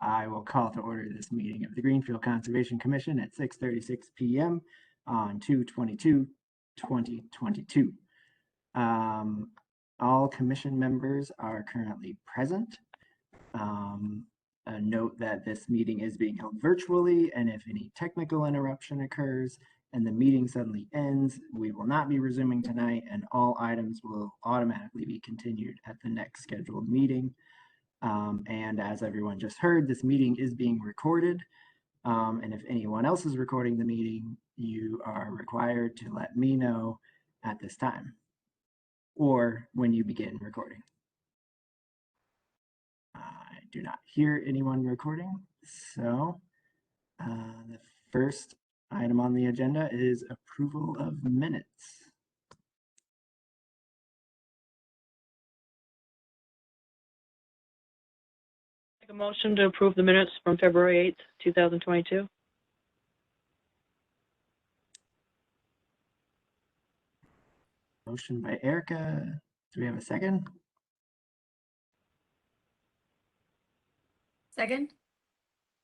I will call to order this meeting of the Greenfield Conservation Commission at 6:36 p.m. on 2/22/2022. All commission members are currently present. A note that this meeting is being held virtually, and if any technical interruption occurs and the meeting suddenly ends, we will not be resuming tonight, and all items will automatically be continued at the next scheduled meeting. And as everyone just heard, this meeting is being recorded. And if anyone else is recording the meeting, you are required to let me know at this time or when you begin recording. I do not hear anyone recording. So the first item on the agenda is approval of minutes. Make a motion to approve the minutes from February 8th, 2022. Motion by Erica. Do we have a second? Second.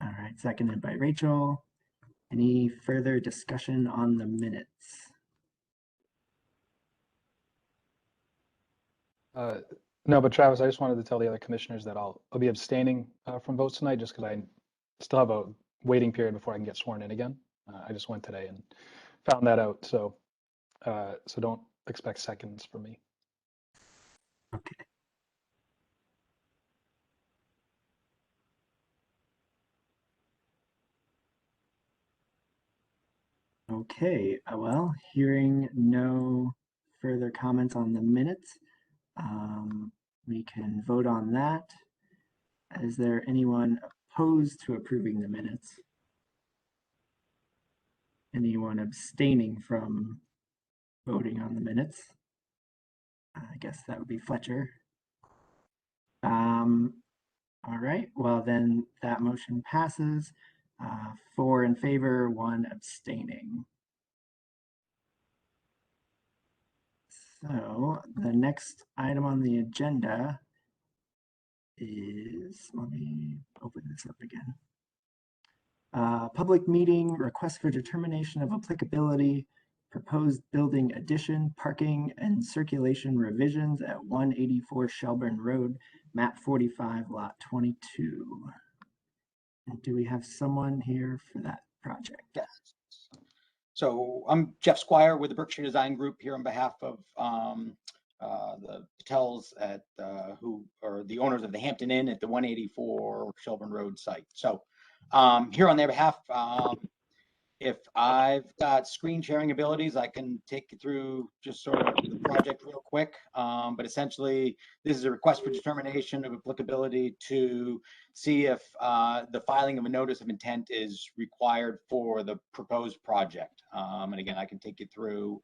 All right, seconded by Rachel. Any further discussion on the minutes? No, but Travis, I just wanted to tell the other commissioners that I'll be abstaining from votes tonight just because I still have a waiting period before I can get sworn in again. I just went today and found that out, so don't expect seconds from me. Okay. Okay, well, hearing no further comments on the minutes, we can vote on that. Is there anyone opposed to approving the minutes? Anyone abstaining from voting on the minutes? I guess that would be Fletcher. All right, well then that motion passes. 4 in favor, 1 abstaining. So the next item on the agenda is, let me open this up again. Public meeting, request for determination of applicability, proposed building addition, parking, and circulation revisions at 184 Shelburne Road, map 45, lot 22. And do we have someone here for that project? Yes. So I'm Jeff Squire with the Berkshire Design Group here on behalf of the Patels at who are the owners of the Hampton Inn at the 184 Shelburne Road site. So here on their behalf, if I've got screen sharing abilities, I can take you through just sort of the project real quick. But essentially, this is a request for determination of applicability to see if the filing of a notice of intent is required for the proposed project. And again, I can take you through,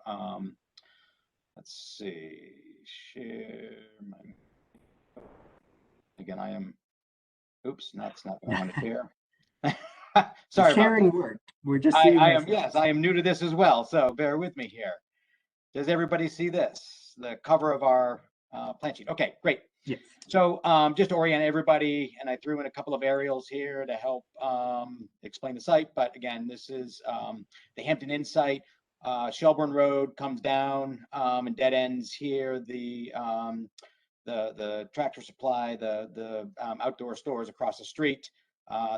let's see, share my, again, I am, oops, that's not what I wanted here. Sorry, sharing worked. We're just I am new to this as well, so bear with me here. Does everybody see this? The cover of our plan sheet. Okay, great. Yes. So just to orient everybody, and I threw in a couple of aerials here to help explain the site. But again, this is the Hampton Inn site. Shelburne Road comes down and dead ends here. The Tractor Supply, the outdoor stores across the street.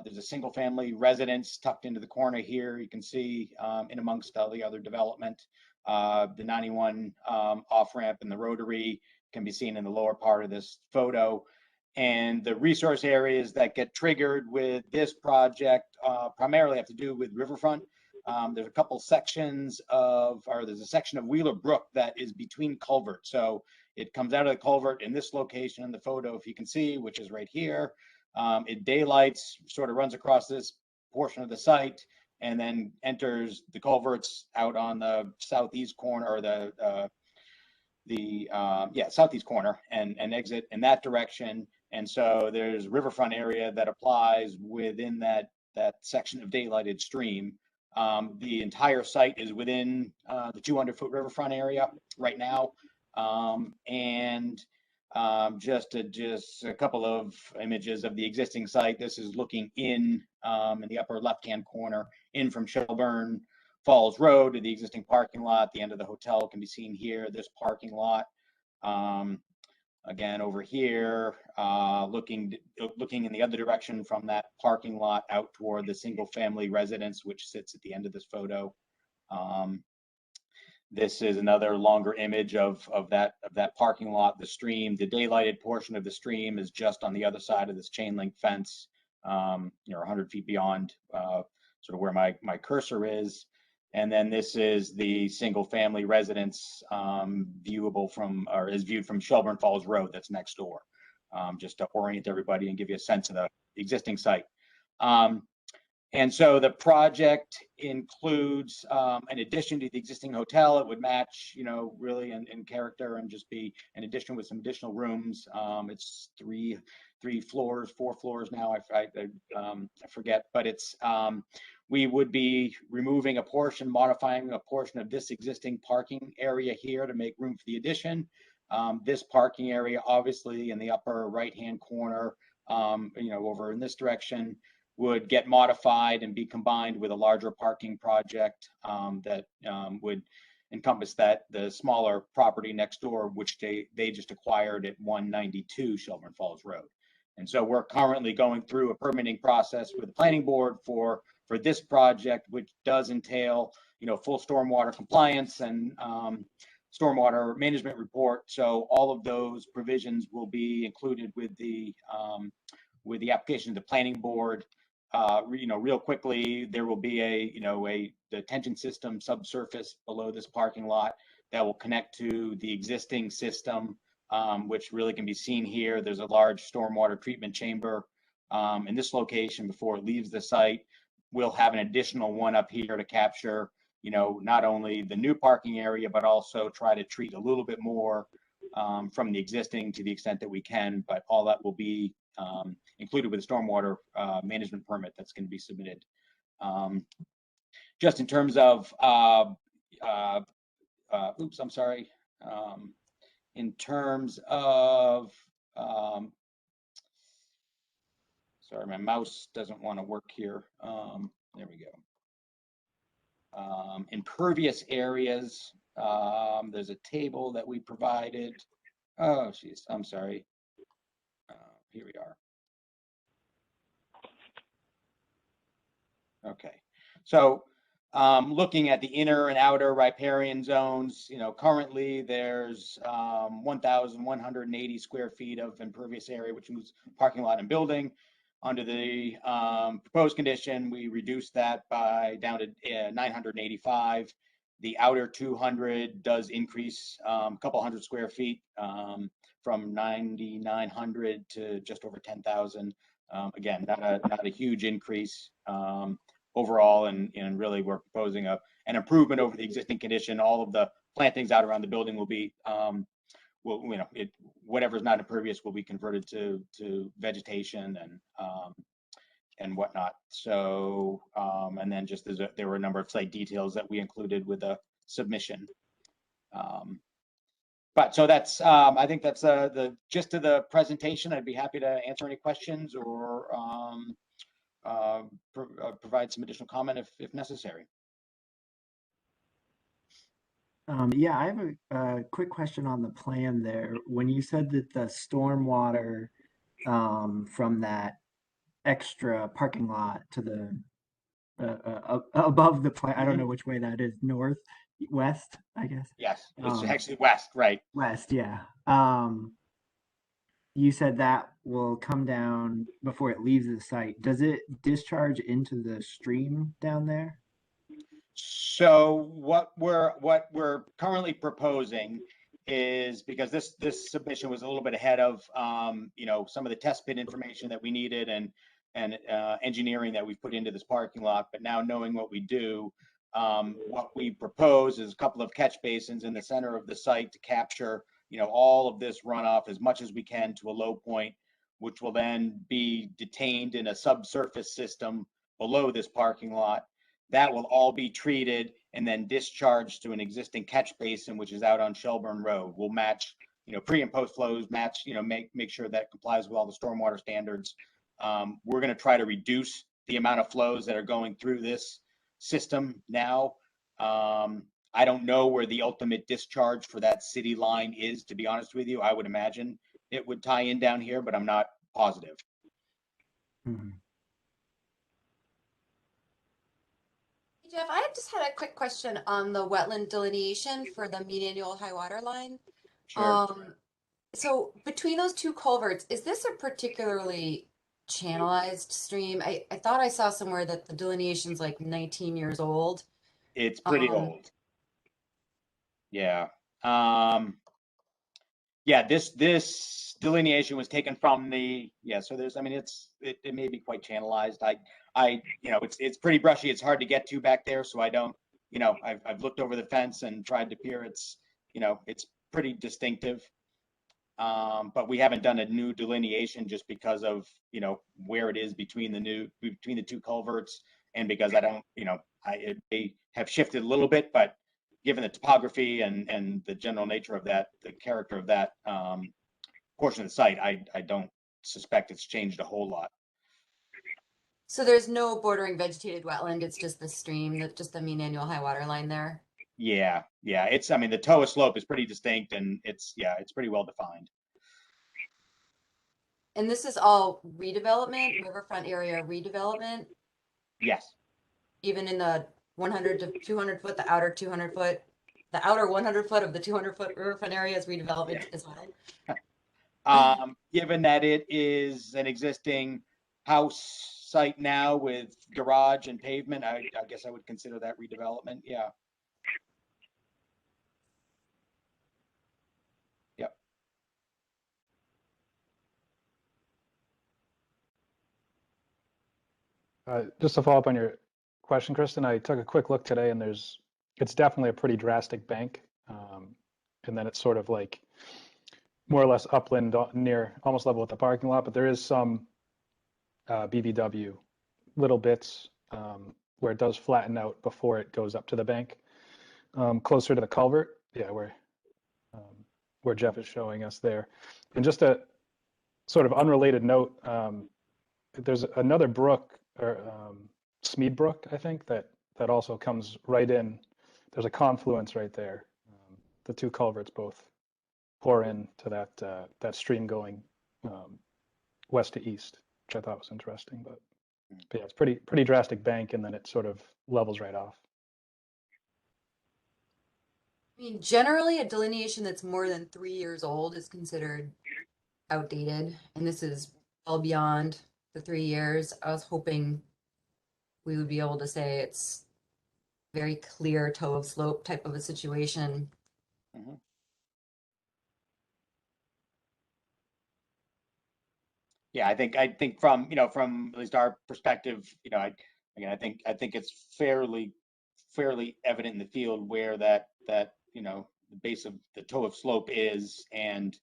There's a single family residence tucked into the corner here. You can see in amongst all the other development, the 91 off ramp and the rotary can be seen in the lower part of this photo. And the resource areas that get triggered with this project primarily have to do with Riverfront. There's a couple sections of, or there's a section of Wheeler Brook that is between culverts. So it comes out of the culvert in this location in the photo, if you can see, which is right here. It daylights, sort of runs across this portion of the site and then enters the culverts out on the southeast corner, or southeast corner, and exit in that direction. And so there's riverfront area that applies within that section of daylighted stream. The entire site is within the 200-foot riverfront area right now. And just a couple of images of the existing site. This is looking in the upper left-hand corner, in from Shelburne Falls Road to the existing parking lot. The end of the hotel can be seen here. This parking lot. Again, over here, looking in the other direction from that parking lot out toward the single-family residence, which sits at the end of this photo. This is another longer image of that parking lot. The stream, the daylighted portion of the stream, is just on the other side of this chain link fence, 100 feet beyond sort of where my cursor is. And then this is the single family residence viewable from, or is viewed from Shelburne Falls Road that's next door, just to orient everybody and give you a sense of the existing site. And so the project includes, in addition to the existing hotel, it would match, really in character and just be an addition with some additional rooms. It's three floors, 4 floors now. I forget, but it's, we would be removing a portion, modifying a portion of this existing parking area here to make room for the addition. This parking area, obviously in the upper right-hand corner, over in this direction, would get modified and be combined with a larger parking project that would encompass the smaller property next door, which they just acquired at 192 Shelburne Falls Road. And so we're currently going through a permitting process with the planning board for this project, which does entail, full stormwater compliance and stormwater management report. So all of those provisions will be included with the application to the planning board. Real quickly, there will be a detention system subsurface below this parking lot that will connect to the existing system, which really can be seen here. There's a large stormwater treatment chamber in this location before it leaves the site. We'll have an additional one up here to capture, not only the new parking area, but also try to treat a little bit more from the existing to the extent that we can. But all that will be included with the stormwater management permit that's going to be submitted. Just in terms of, oops, I'm sorry. In terms of, sorry, my mouse doesn't want to work here. There we go. Impervious areas, there's a table that we provided. Oh, geez, I'm sorry. Here we are. Okay, so looking at the inner and outer riparian zones, currently there's 1,180 square feet of impervious area, which includes parking lot and building. Under the proposed condition, we reduced that down to 985. The outer 200 does increase a couple hundred square feet from 9,900 to just over 10,000. Again, not a huge increase overall, and really we're proposing an improvement over the existing condition. All of the plantings out around the building will be, whatever's not impervious will be converted to vegetation and whatnot. So, and then just there were a number of site details that we included with the submission. But so that's, I think that's the gist of the presentation. I'd be happy to answer any questions or provide some additional comment if necessary. Yeah, I have a quick question on the plan there. When you said that the stormwater from that extra parking lot to the above the plant, I don't know which way that is, north, west, I guess. Yes, it's actually west, right? West, yeah. You said that will come down before it leaves the site. Does it discharge into the stream down there? So what we're currently proposing is, because this submission was a little bit ahead of some of the test pit information that we needed and engineering that we put into this parking lot, but now knowing what we do, what we propose is a couple of catch basins in the center of the site to capture all of this runoff as much as we can to a low point, which will then be detained in a subsurface system below this parking lot. That will all be treated and then discharged to an existing catch basin, which is out on Shelburne Road. We'll match pre and post flows match, make sure that it complies with all the stormwater standards. We're going to try to reduce the amount of flows that are going through this system now. I don't know where the ultimate discharge for that city line is, to be honest with you. I would imagine it would tie in down here, but I'm not positive. Mhm. Jeff, I just had a quick question on the wetland delineation for the mean annual high water line. Sure. So between those two culverts, is this a particularly channelized stream? I thought I saw somewhere that the delineation's like 19 years old. It's pretty Um, old. Yeah. Yeah, this delineation was taken from so there's, I mean, it may be quite channelized. It's pretty brushy. It's hard to get to back there. So I don't, I've looked over the fence and tried to peer. It's pretty distinctive. But we haven't done a new delineation just because of, where it is between the two culverts, and because I don't, it may have shifted a little bit, but given the topography and the general nature of that, the character of that portion of the site, I don't suspect it's changed a whole lot. so there's no bordering vegetated wetland. It's just the stream, just the mean annual high water line there. Yeah. I mean, the Toa slope is pretty distinct, and it's pretty well defined. And this is all redevelopment, riverfront area redevelopment, Yes. even in the 100 to 200 foot, the outer 200 foot, the outer 100 foot of the 200 foot riverfront area is redevelopment as well. Given that it is an existing house site now with garage and pavement, I guess I would consider that redevelopment. Yeah. Yep. Just to follow up on your question, Kristen, I took a quick look today, and it's definitely a pretty drastic bank. And then it's sort of like more or less upland near almost level with the parking lot, but there is some BBW little bits where it does flatten out before it goes up to the bank, closer to the culvert. Yeah, where Jeff is showing us there. And just a sort of unrelated note, there's another brook, or Smead Brook, I think, that also comes right in. There's a confluence right there. The two culverts both pour into that stream going west to east, which I thought was interesting. But yeah, it's pretty drastic bank, and then it sort of levels right off. I mean, generally, a delineation that's more than 3 years old is considered outdated, and this is well beyond the 3 years. I was hoping we would be able to say it's very clear toe of slope type of a situation. Mm-hmm. Yeah, I think from at least our perspective, I think it's fairly evident in the field where that the base of the toe of slope is, and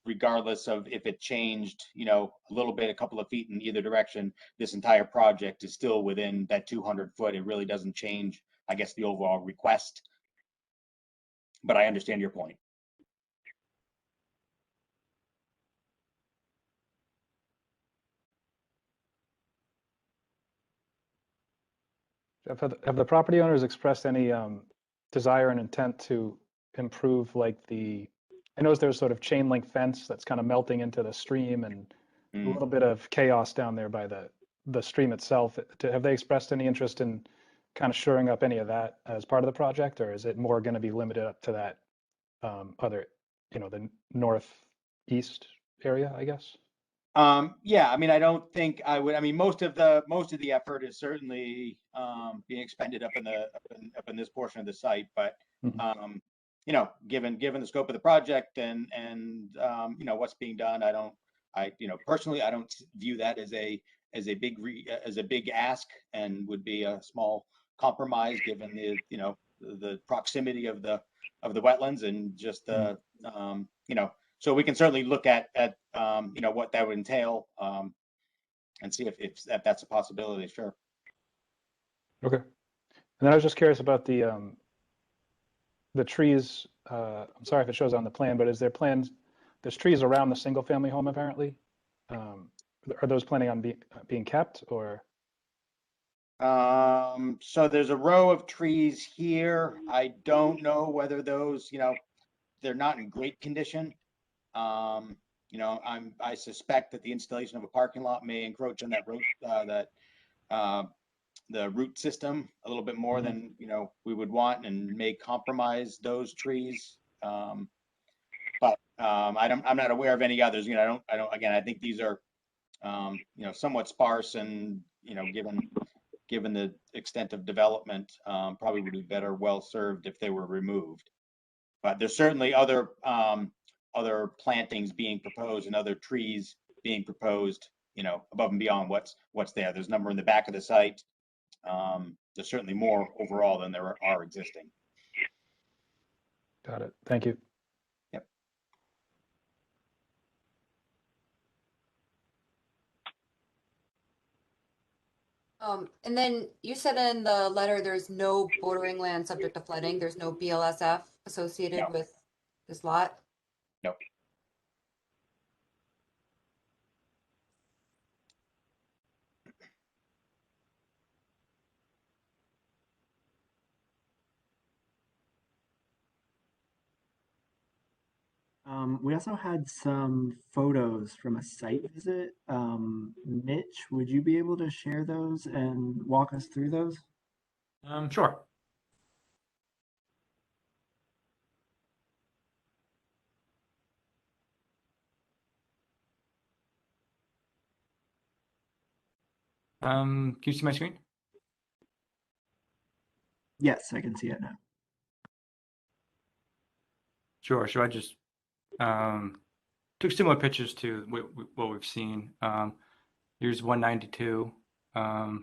regardless of if it changed a little bit, a couple of feet in either direction, this entire project is still within that 200 foot. It really doesn't change, I guess, the overall request, but I understand your point. Have the property owners expressed any desire and intent to improve, like I know there's sort of chain link fence that's kind of melting into the stream, and a little bit of chaos down there by the stream itself. Have they expressed any interest in kind of shoring up any of that as part of the project, or is it more going to be limited up to that other, the northeast area, I guess? Yeah, I mean, I don't think I would. I mean, most of the effort is certainly being expended up in this portion of the site, but given the scope of the project and what's being done, personally, I don't view that as a big ask, and would be a small compromise given the proximity of the wetlands, and just so we can certainly look at what that would entail, and see if that's a possibility. Sure. Okay. And then I was just curious about the the trees, I'm sorry if it shows on the plan, but is there plans, there's trees around the single family home apparently? Are those planning on being kept or? So there's a row of trees here. I don't know whether those, they're not in great condition. I suspect that the installation of a parking lot may encroach on that road, the root system a little bit more than, we would want and may compromise those trees. I'm not aware of any others. Again, I think these are, somewhat sparse and, given the extent of development, probably would be better well served if they were removed. But there's certainly other plantings being proposed and other trees being proposed, above and beyond what's there. There's a number in the back of the site. There's certainly more overall than there are existing. Got it. Thank you. Yep. And then you said in the letter, there's no bordering land subject to flooding. There's no BLSF associated No. with this lot? No. We also had some photos from a site visit. Mitch, would you be able to share those and walk us through those? Sure. Can you see my screen? Yes, I can see it now. Sure. So I just took similar pictures to what we've seen. Here's 192. I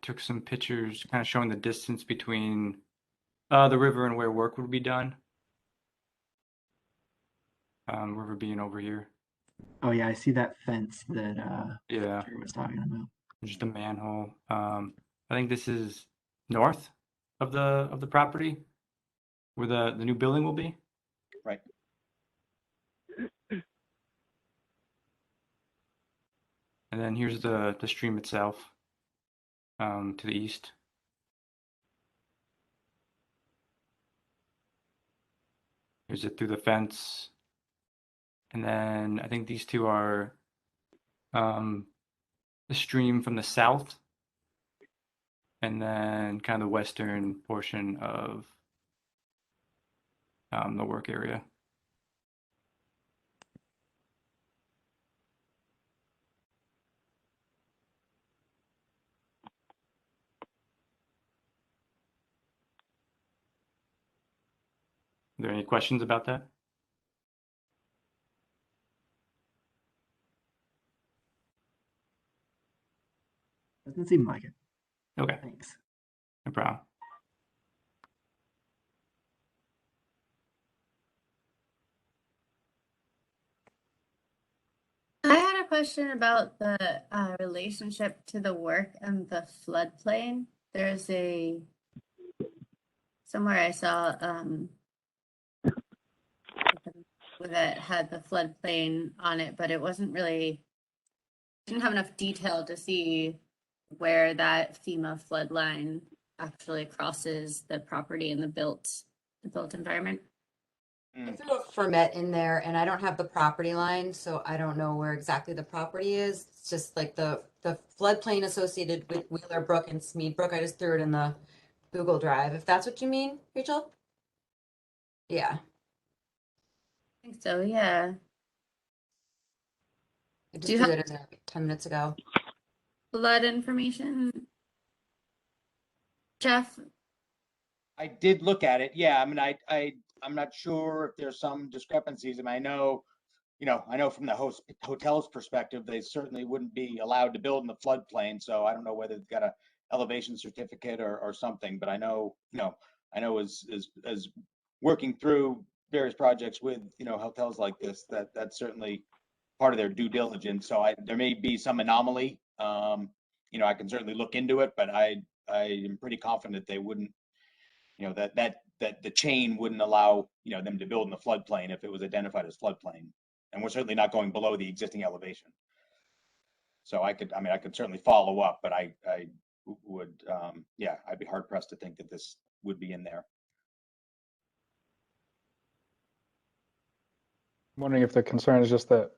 took some pictures kind of showing the distance between the river and where work would be done. River being over here. Oh yeah, I see that fence that Yeah, Drew was talking about. just a manhole. I think this is north of the property where the new building will be. Right. And then here's the stream itself to the east. Here's it through the fence. And then I think these two are the stream from the south. And then kind of the western portion of the work area. Are there any questions about that? Doesn't seem like it. Okay, Thanks. no problem. I had a question about the relationship to the work and the floodplain. There's somewhere I saw that had the floodplain on it, but it wasn't really, didn't have enough detail to see where that FEMA flood line actually crosses the property and the built environment. I threw a fermet in there and I don't have the property line, so I don't know where exactly the property is. It's just like the floodplain associated with Wheeler Brook and Smead Brook. I just threw it in the Google Drive, if that's what you mean, Rachel. Yeah, I think so, yeah. I just Do you threw have- it in there 10 minutes ago. Flood information, Jeff? I did look at it. Yeah, I mean, I'm not sure if there's some discrepancies. I mean, I know from the hotel's perspective, they certainly wouldn't be allowed to build in the floodplain. So I don't know whether they've got a elevation certificate or something, but I know as working through various projects with, hotels like this, that's certainly part of their due diligence. So there may be some anomaly. I can certainly look into it, but I am pretty confident they wouldn't you know, that the chain wouldn't allow, you know, them to build in the floodplain if it was identified as floodplain. And we're certainly not going below the existing elevation. So I mean, I could certainly follow up, but I would, yeah, I'd be hard pressed to think that this would be in there. I'm wondering if the concern is just that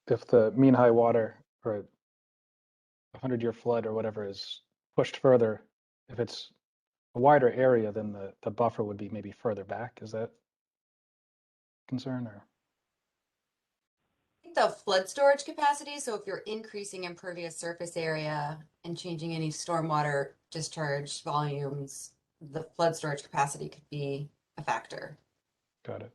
if the mean high water or 100-year flood or whatever is pushed further, if it's a wider area, then the buffer would be maybe further back. Is that concern or? The flood storage capacity, so if you're increasing impervious surface area and changing any stormwater discharge volumes, the flood storage capacity could be a factor. Got it.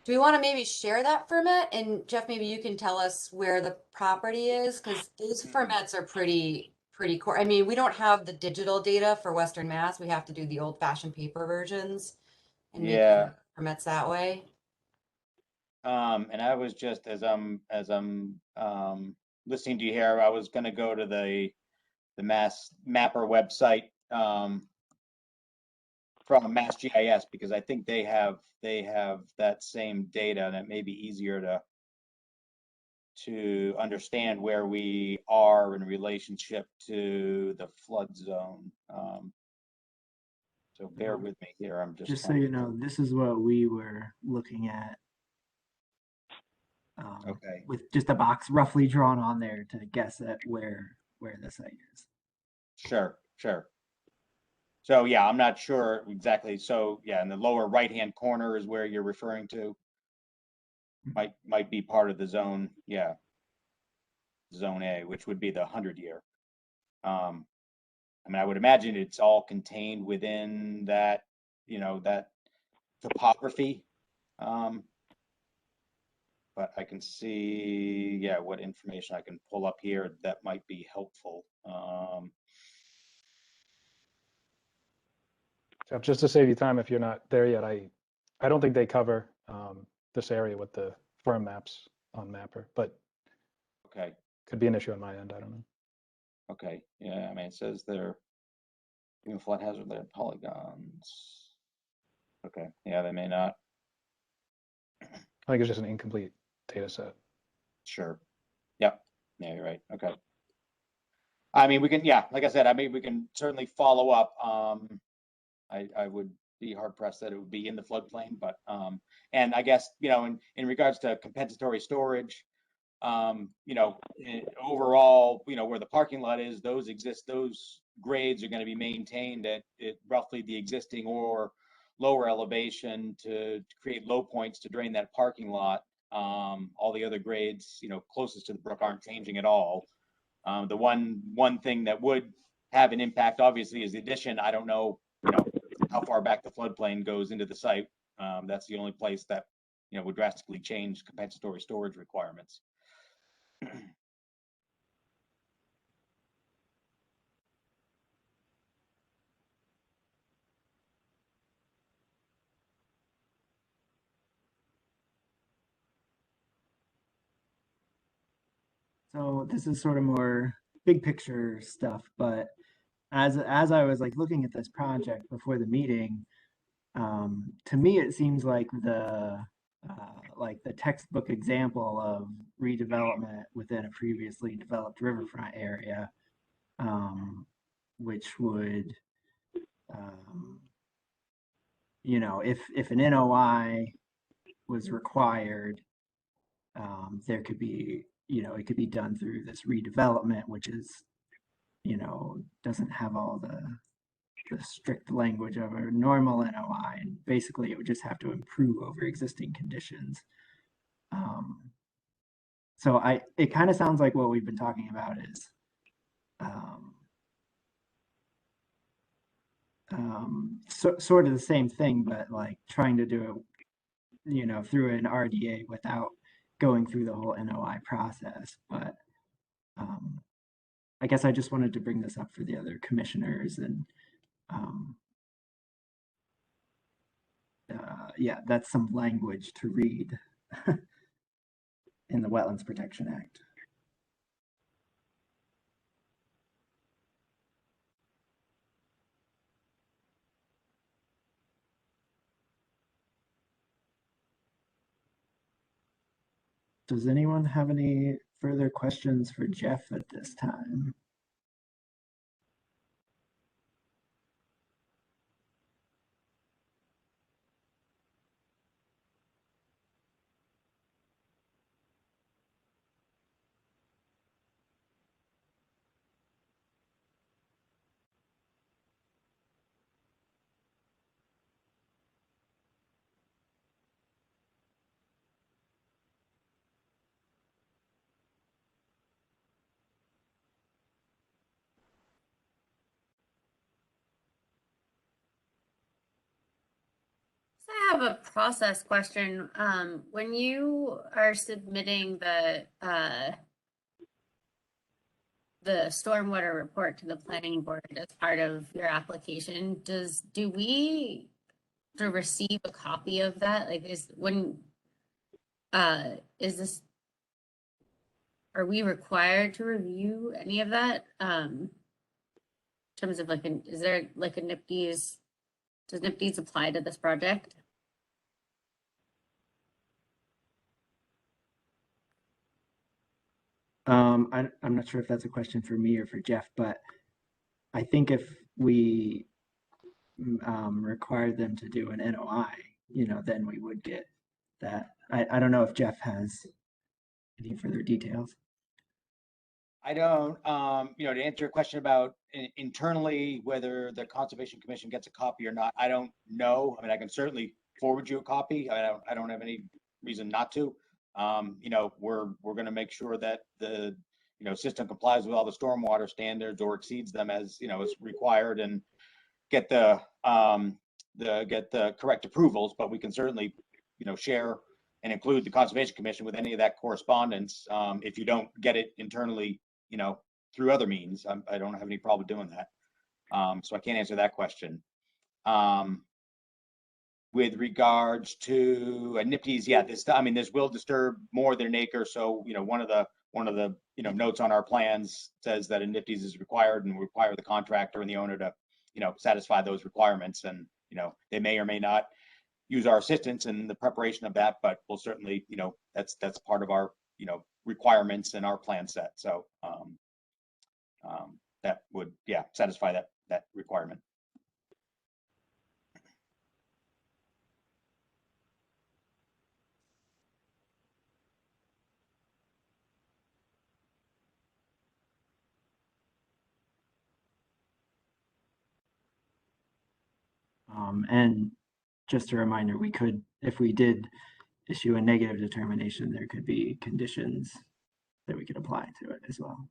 Do we want to maybe share that format? And Jeff, maybe you can tell us where the property is, because those formats are pretty core. I mean, we don't have the digital data for Western Mass. We have to do the old-fashioned paper versions and make Yeah. formats that way. And I was just, as I'm listening to you here, I was gonna go to the Mass Mapper website, from Mass GIS, because I think they have that same data, and it may be easier to understand where we are in relationship to the flood zone. So bear with me here. I'm just so trying you to- know, this is what we were looking at. Okay. With just a box roughly drawn on there to guess at where the site is. Sure. So yeah, I'm not sure exactly. So yeah, in the lower right-hand corner is where you're referring to. Might be part of the zone, yeah. Zone A, which would be the 100-year. I mean, I would imagine it's all contained within that, you know, that topography. But I can see, yeah, what information I can pull up here that might be helpful. Jeff, just to save you time, if you're not there yet, I don't think they cover this area with the firm maps on Mapper, but Okay, could be an issue on my end. I don't know. okay, yeah, I mean, it says they're even flood hazard layer polygons. Okay, yeah, they may not. I think it's just an incomplete data set. Sure. Yep. Yeah, you're right. Okay. I mean, we can, yeah, like I said, I mean, we can certainly follow up. I would be hard pressed that it would be in the floodplain, but, and I guess, you know, in regards to compensatory storage, you know, overall, you know, where the parking lot is, those grades are going to be maintained at roughly the existing or lower elevation to create low points to drain that parking lot. All the other grades, you know, closest to the brook aren't changing at all. The one thing that would have an impact, obviously, is the addition. I don't know, you know, how far back the floodplain goes into the site. That's the only place that, you know, would drastically change compensatory storage requirements. So this is sort of more big picture stuff, but as I was like looking at this project before the meeting, to me it seems like the textbook example of redevelopment within a previously developed riverfront area, which would, you know, if an NOI was required, there could be, you know, it could be done through this redevelopment, which is, you know, doesn't have all the strict language of a normal NOI, and basically it would just have to improve over existing conditions. So it kind of sounds like what we've been talking about is sort of the same thing, but like trying to do it, you know, through an RDA without going through the whole NOI process. But I guess I just wanted to bring this up for the other commissioners and yeah, that's some language to read in the Wetlands Protection Act. Does anyone have any further questions for Jeff at this time? I have a process question. When you are submitting the stormwater report to the planning board as part of your application, do we sort of receive a copy of that? Like are we required to review any of that? In terms of like, is there like a NIPD's, does NIPD's apply to this project? I'm not sure if that's a question for me or for Jeff, but I think if we required them to do an NOI, then we would get that. I don't know if Jeff has any further details. I don't, to answer your question about internally, whether the Conservation Commission gets a copy or not, I don't know. I mean, I can certainly forward you a copy. I don't have any reason not to. We're going to make sure that the, system complies with all the stormwater standards or exceeds them as, is required, and get the correct approvals, but we can certainly, share and include the Conservation Commission with any of that correspondence. If you don't get it internally, through other means, I don't have any problem doing that. So I can't answer that question. With regards to NIPD's, yeah, this will disturb more than an acre. So, one of the notes on our plans says that a NIPD's is required, and require the contractor and the owner to, satisfy those requirements. And, they may or may not use our assistance in the preparation of that, but we'll certainly, that's part of our, requirements in our plan set. So that would, yeah, satisfy that requirement. And just a reminder, we could, if we did issue a negative determination, there could be conditions that we could apply to it as well.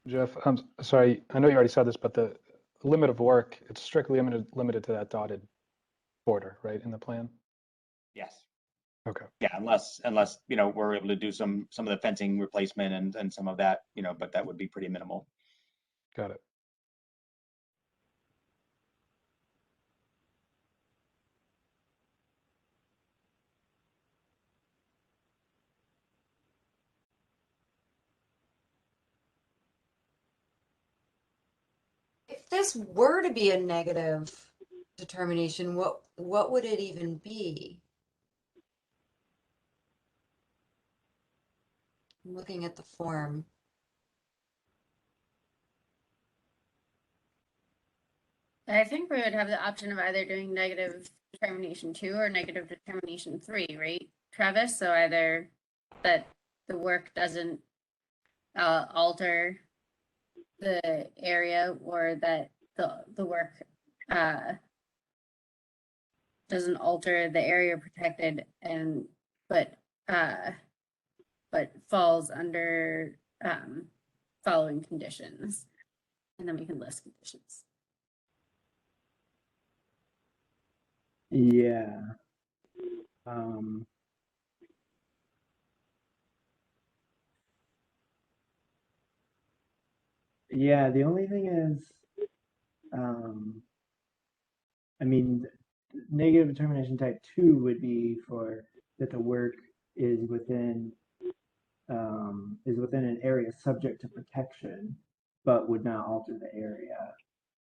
Jeff, I'm sorry, I know you already said this, but the limit of work, it's strictly limited to that dotted border, right, in the plan? Yes. Okay. Yeah, unless we're able to do some of the fencing replacement and some of that, but that would be pretty minimal. Got it. If this were to be a negative determination, what would it even be? I'm looking at the form. I think we would have the option of either doing negative determination 2 or negative determination 3, right, Travis? So either that the work doesn't alter the area, or that the work doesn't alter the area protected, and but falls under following conditions. And then we can list conditions. Yeah. Yeah, the only thing is, I mean, negative determination type 2 would be for that the work is within an area subject to protection, but would not alter the area.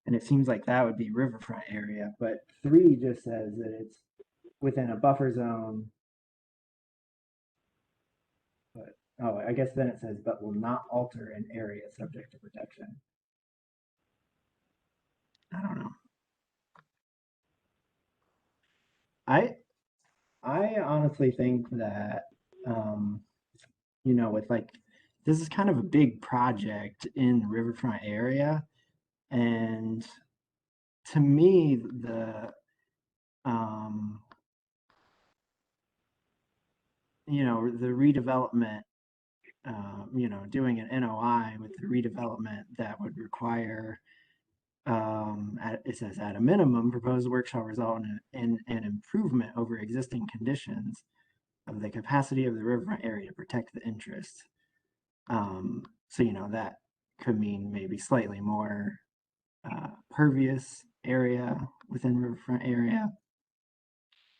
And it seems like that would be riverfront area, but 3 just says that it's within a buffer zone. But oh, I guess then it says, but will not alter an area subject to protection. I don't know. I honestly think that with like this is kind of a big project in the riverfront area, and to me um the redevelopment, doing an NOI with the redevelopment that would require, it says at a minimum, proposed work shall result in an improvement over existing conditions of the capacity of the riverfront area to protect the interests. So, that could mean maybe slightly more pervious area within riverfront area.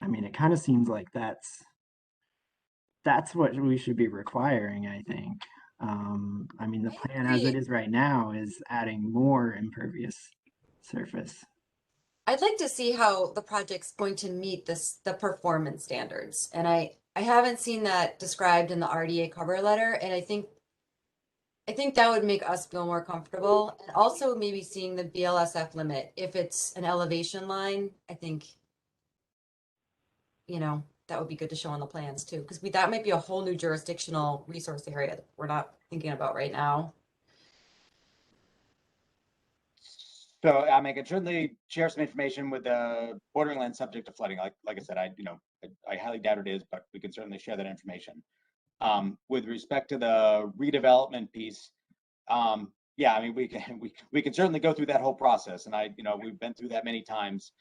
I mean, it kind of seems like that's what we should be requiring, I think. I mean, the I plan as it agree. is right now is adding more impervious surface. I'd like to see how the project's going to meet the performance standards. And I haven't seen that described in the RDA cover letter. And I think that would make us feel more comfortable. And also maybe seeing the BLSF limit. If it's an elevation line, I think, that would be good to show on the plans too. Because that might be a whole new jurisdictional resource area that we're not thinking about right now. So I can certainly share some information with the bordering land subject to flooding. Like I said, I highly doubt it is, but we can certainly share that information. With respect to the redevelopment piece, yeah, I mean, we can certainly go through that whole process, and we've been through that many times.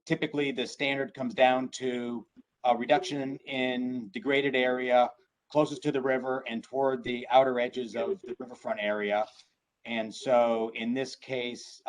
Typically the standard comes down to a reduction in degraded area closest to the river and toward the outer edges of the riverfront area. And so in this case,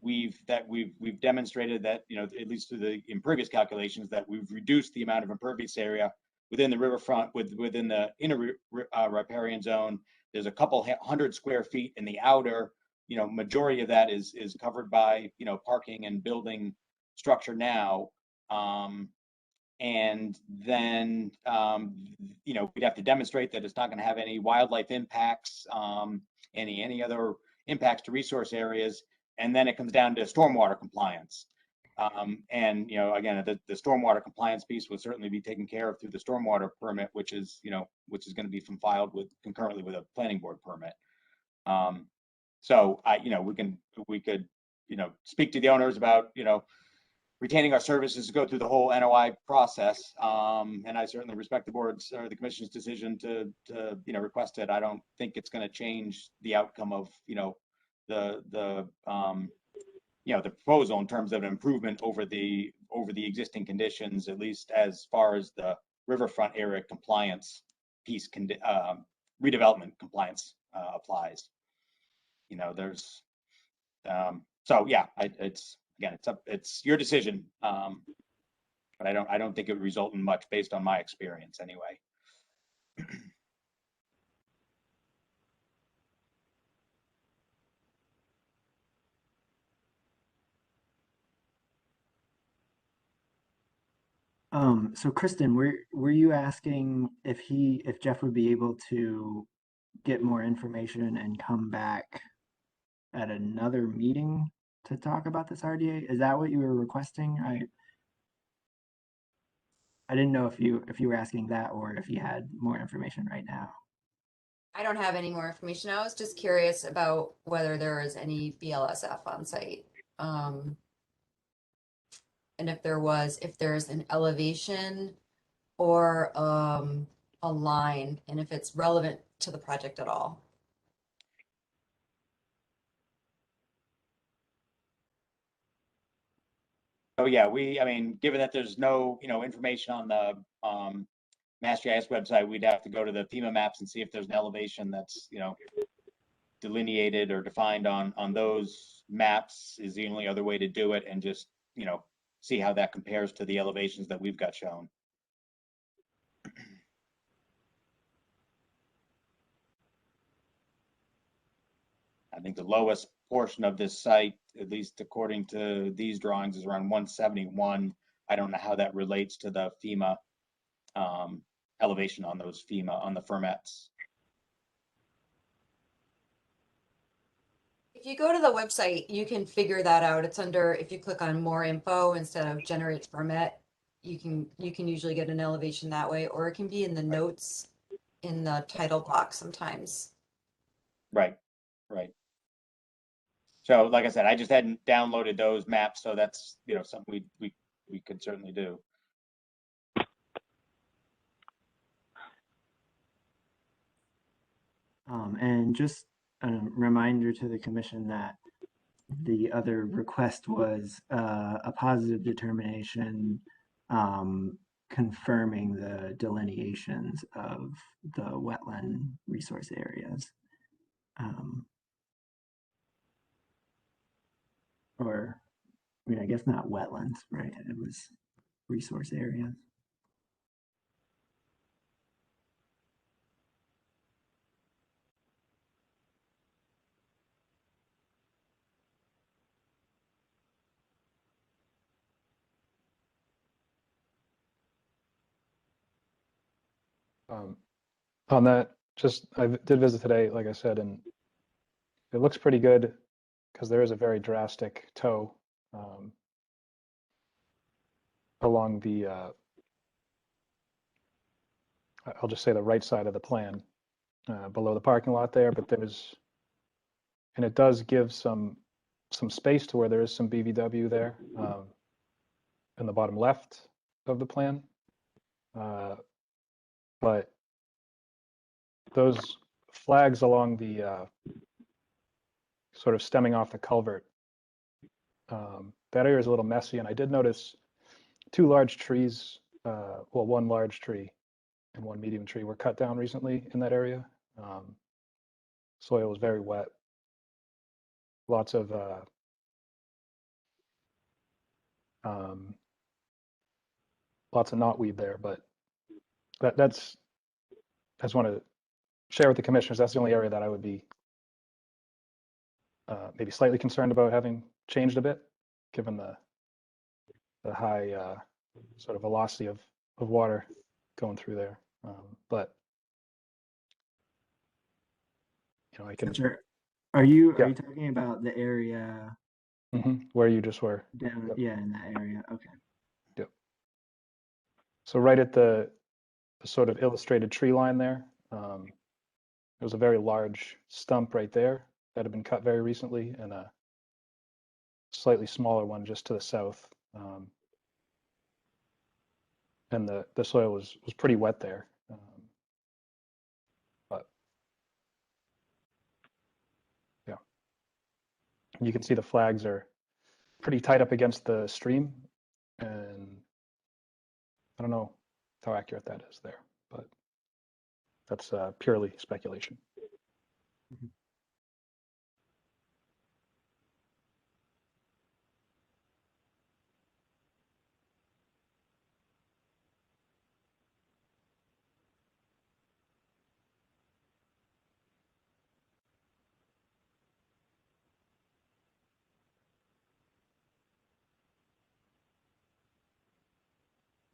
we've demonstrated that, at least through the impervious calculations, that we've reduced the amount of impervious area within the riverfront, within the inner riparian zone. There's a couple 100 square feet in the outer. Majority of that is covered by, parking and building structure now. And then, we'd have to demonstrate that it's not going to have any wildlife impacts, any other impacts to resource areas. And then it comes down to stormwater compliance. And, again, the stormwater compliance piece will certainly be taken care of through the stormwater permit, which is going to be filed concurrently with a planning board permit. So we could, speak to the owners about, retaining our services to go through the whole NOI process. And I certainly respect the board's or the commission's decision to request it. I don't think it's going to change the outcome of, the proposal in terms of an improvement over the existing conditions, at least as far as the riverfront area compliance piece, redevelopment compliance applies. There's so yeah, it's your decision, but I don't think it would result in much based on my experience anyway. So Kristen, were you asking if Jeff would be able to get more information and come back at another meeting to talk about this RDA? Is that what you were requesting? I didn't know if you were asking that or if you had more information right now. I don't have any more information. I was just curious about whether there is any BLSF on site. And if there's an elevation or a line, and if it's relevant to the project at all. Oh, yeah, I mean, given that there's no, information on the Mass GIS website, we'd have to go to the FEMA maps and see if there's an elevation that's, delineated or defined on those maps is the only other way to do it, and just, see how that compares to the elevations that we've got shown. I think the lowest portion of this site, at least according to these drawings, is around 171. I don't know how that relates to the FEMA elevation on those on the ferments. If you go to the website, you can figure that out. It's under, if you click on more info instead of generate permit, you can usually get an elevation that way, or it can be in the notes in the title block sometimes. Right. So like I said, I just hadn't downloaded those maps, so that's, something we could certainly do. And just a reminder to the commission that the other request was a positive determination confirming the delineations of the wetland resource areas. Or, I mean, I guess not wetlands, right? It was resource areas. On that, I did visit today, like I said, and it looks pretty good because there is a very drastic toe along the, I'll just say the right side of the plan, below the parking lot there, but and it does give some space to where there is some BVW there in the bottom left of the plan. But those flags along the sort of stemming off the culvert, that area is a little messy, and I did notice 2 large trees, well, 1 large tree and 1 medium tree were cut down recently in that area. Soil was very wet. Lots of knotweed there, but that's, I just want to share with the commissioners, that's the only area that I would be maybe slightly concerned about having changed a bit, given the high sort of velocity of water going through there. But I can. Are you talking about the area where you just were? Down, yep. Yeah, in that area. Okay. Yep. So right at the sort of illustrated tree line there, there was a very large stump right there that had been cut very recently, and a slightly smaller one just to the south. And the soil was pretty wet there. But yeah, you can see the flags are pretty tight up against the stream, and I don't know how accurate that is there, but that's purely speculation.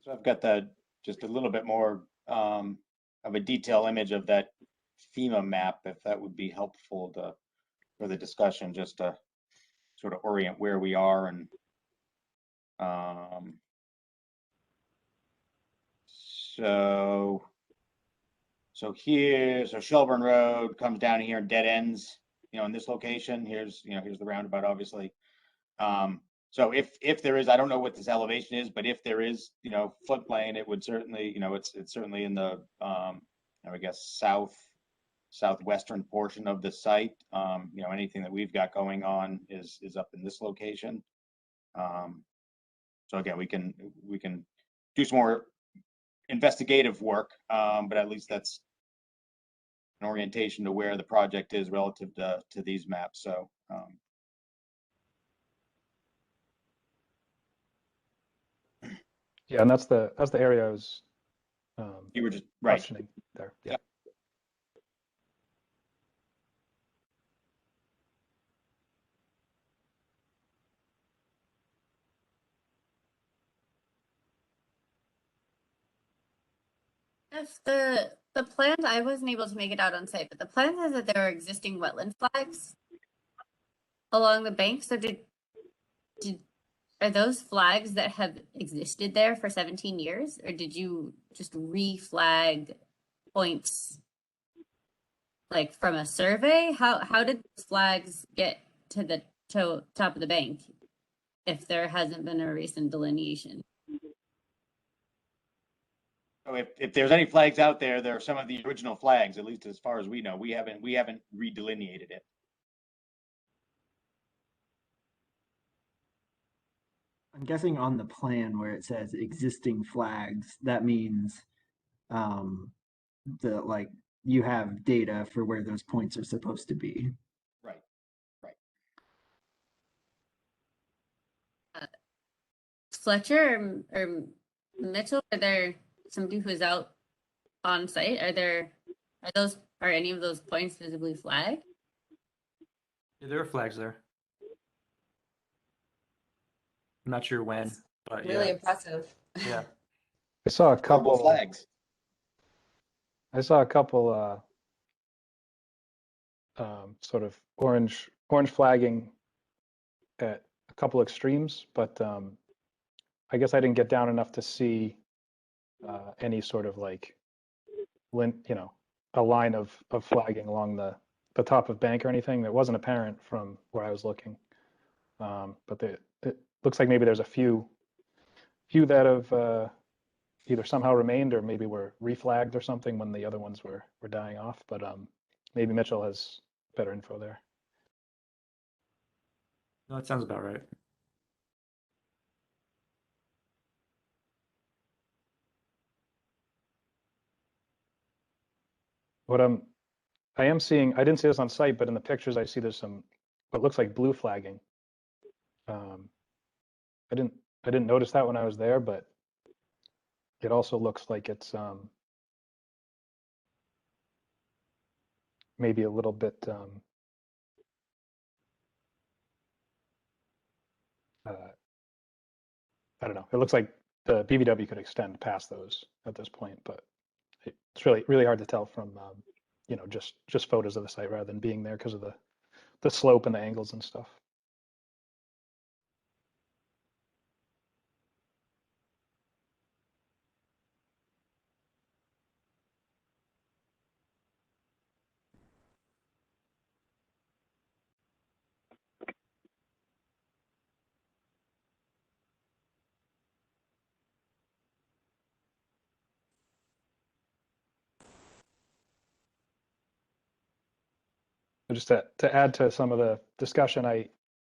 So I've got just a little bit more of a detailed image of that FEMA map, if that would be helpful for the discussion, just to sort of orient where we are. And so Shelburne Road comes down here and dead ends, in this location. Here's the roundabout, obviously. So if there is, I don't know what this elevation is, but if there is, floodplain, it would certainly, it's certainly in the, I guess, south southwestern portion of the site. You know, anything that we've got going on is up in this location. So again, we can do some more investigative work, but at least that's an orientation to where the project is relative to these maps. So Yeah, and that's the area I was you were just right. questioning there. Yeah. Yep. If the plans, I wasn't able to make it out on site, but the plan says that there are existing wetland flags along the bank. So are those flags that have existed there for 17 years, or did you just reflag points like from a survey? How did those flags get to the top of the bank if there hasn't been a recent delineation? So if there's any flags out there, there are some of the original flags, at least as far as we know. We haven't redelineated it. I'm guessing on the plan where it says existing flags, that means like you have data for where those points are supposed to be. Right. Fletcher or Mitchell, are there somebody who's out on site? Are any of those points visibly flagged? Yeah, there are flags there. I'm not sure when, but Really yeah, impressive. yeah. I saw a Purple couple flags. I saw a couple sort of orange flagging at a couple extremes, but I guess I didn't get down enough to see any sort of like a line of flagging along the top of bank or anything that wasn't apparent from where I was looking. But it looks like maybe there's a few that have either somehow remained or maybe were reflagged or something when the other ones were dying off. But maybe Mitchell has better info there. No, that sounds about right. What I am seeing, I didn't see this on site, but in the pictures I see there's some what looks like blue flagging. I didn't notice that when I was there, but it also looks like it's maybe a little bit I don't know. It looks like the BVW could extend past those at this point, but it's really hard to tell from just photos of the site rather than being there because of the slope and the angles and stuff. But just to add to some of the discussion,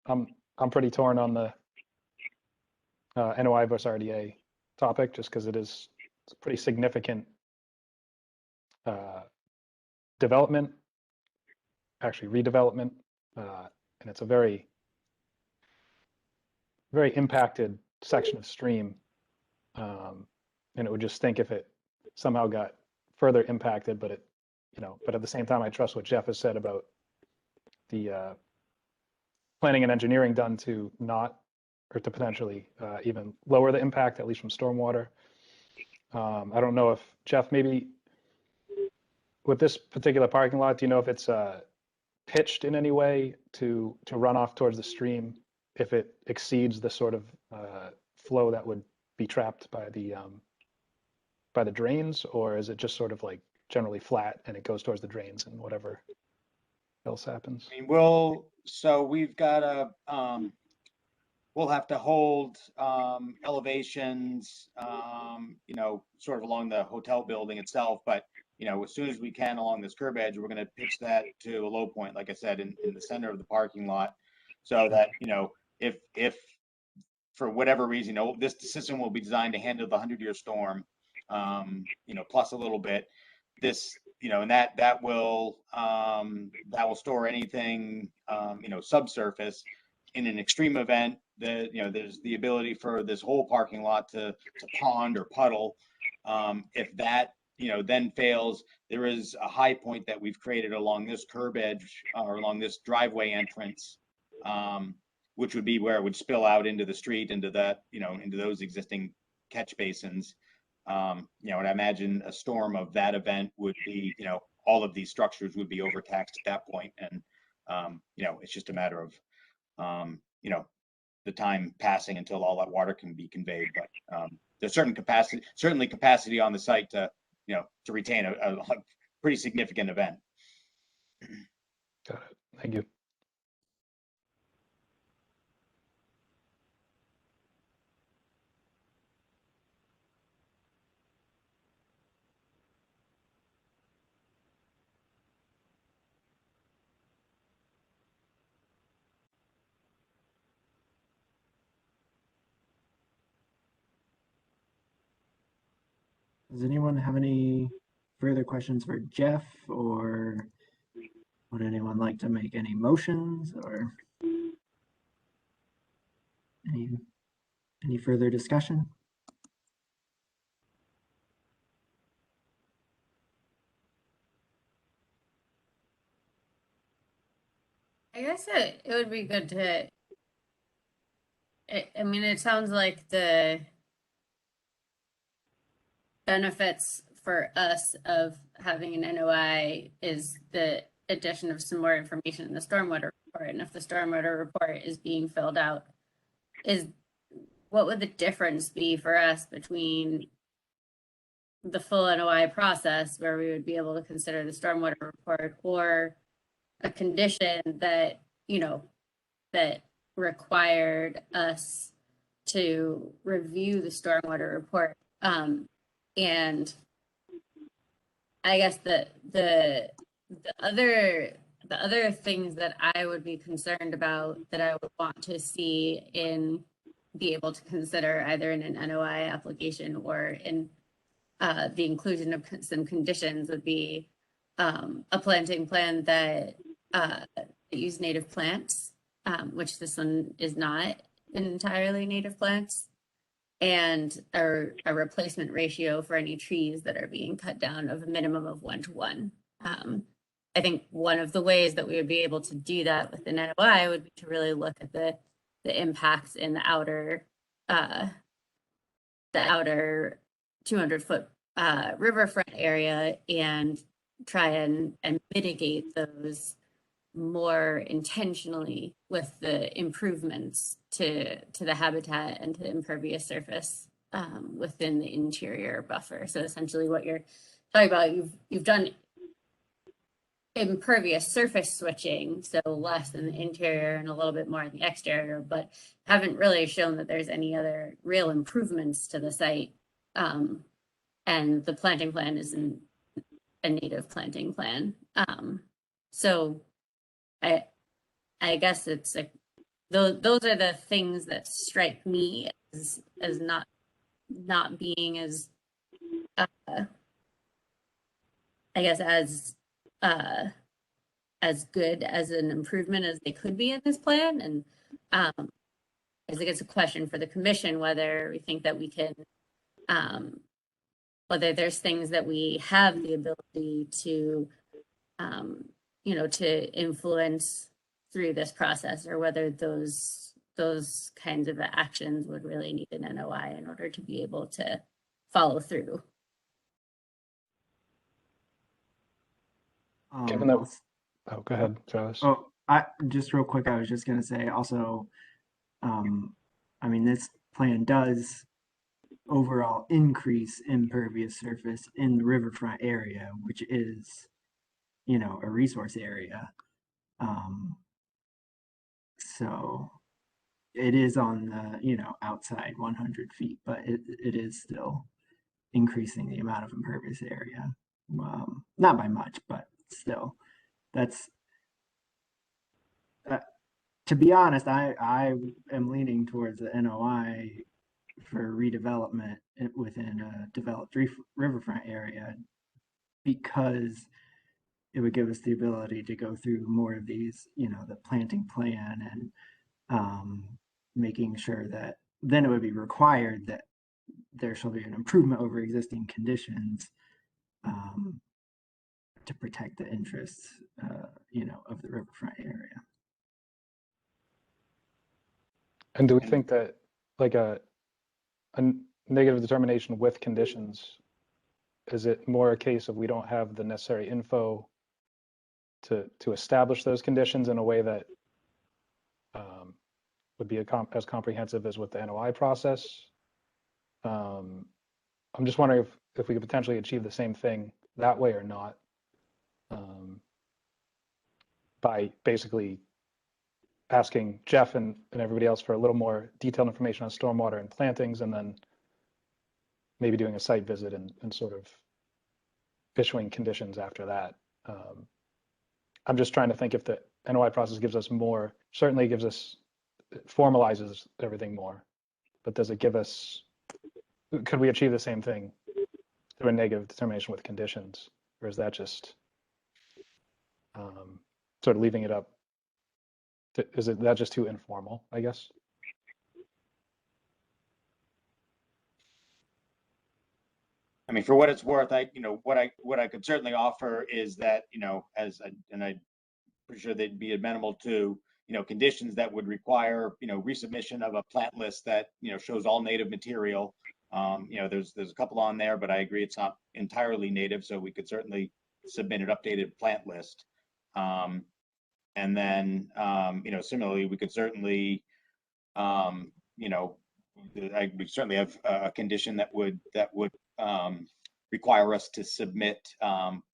I'm pretty torn on the NOI versus RDA topic, just because it's a pretty significant development, actually redevelopment, and it's a very impacted section of stream, and it would just think if it somehow got further impacted, but but at the same time, I trust what Jeff has said about the planning and engineering done to not, or to potentially even lower the impact, at least from stormwater. I don't know if, Jeff, maybe with this particular parking lot, do you know if it's pitched in any way to run off towards the stream if it exceeds the sort of flow that would be trapped by the drains, or is it just sort of like generally flat and it goes towards the drains and whatever else happens? I mean, we've got we'll have to hold elevations, sort of along the hotel building itself, but as soon as we can along this curb edge, we're going to pitch that to a low point, like I said, in the center of the parking lot, so that, if for whatever reason, this system will be designed to handle the 100-year storm, plus a little bit. This, and that will store anything, subsurface. In an extreme event, there's the ability for this whole parking lot to pond or puddle. If that, then fails, there is a high point that we've created along this curb edge or along this driveway entrance, which would be where it would spill out into the street, into that, into those existing catch basins. And I imagine a storm of that event would be, all of these structures would be overtaxed at that point. And, it's just a matter of, the time passing until all that water can be conveyed. But there's certainly capacity on the site to, to retain a pretty significant event. Got it. Thank you. Does anyone have any further questions for Jeff, or would anyone like to make any motions or any further discussion? I guess it would be good to, I mean, it sounds like the benefits for us of having an NOI is the addition of some more information in the stormwater report. And if the stormwater report is being filled out, what would the difference be for us between the full NOI process, where we would be able to consider the stormwater report, or a condition that, that required us to review the stormwater report? And I guess the other things that I would be concerned about, that I would want to see be able to consider either in an NOI application or in the inclusion of some conditions, would be a planting plan that use native plants, which this one is not entirely native plants, and a replacement ratio for any trees that are being cut down of a minimum of 1:1. I think one of the ways that we would be able to do that with an NOI would be to really look at the impacts in the outer 200-foot riverfront area, and try and mitigate those more intentionally with the improvements to the habitat and to the impervious surface within the interior buffer. So essentially what you're talking about, you've done impervious surface switching, so less in the interior and a little bit more in the exterior, but haven't really shown that there's any other real improvements to the site. And the planting plan isn't a native planting plan. So I guess it's like those are the things that strike me as not being as I guess as good as an improvement as they could be in this plan. And I think it's a question for the commission whether we think that we can, whether there's things that we have the ability to to influence through this process, or whether those kinds of actions would really need an NOI in order to be able to follow through. Given that, oh, go ahead, Travis. Oh, just real quick, I was just going to say also, I mean, this plan does overall increase impervious surface in the riverfront area, which is, a resource area. So it is on the, outside 100 feet, but it is still increasing the amount of impervious area. Not by much, but still, that's, to be honest, I am leaning towards the NOI for redevelopment within a developed riverfront area, because it would give us the ability to go through more of these, the planting plan and making sure that then it would be required that there shall be an improvement over existing conditions to protect the interests, of the riverfront area. And do we think that like a negative determination with conditions, is it more a case of we don't have the necessary info to establish those conditions in a way that would be as comprehensive as with the NOI process? I'm just wondering if we could potentially achieve the same thing that way or not, by basically asking Jeff and everybody else for a little more detailed information on stormwater and plantings, and then maybe doing a site visit and sort of issuing conditions after that. I'm just trying to think if the NOI process gives us more, certainly gives us, formalizes everything more, but does it give us, could we achieve the same thing through a negative determination with conditions? Or is that just sort of leaving it up? Is it that just too informal, I guess? I mean, for what it's worth, what I could certainly offer is that, and I'm pretty sure they'd be amenable to, conditions that would require, resubmission of a plant list that, shows all native material. There's a couple on there, but I agree it's not entirely native, so we could certainly submit an updated plant list. And then, similarly, we could certainly, we certainly have a condition that would require us to submit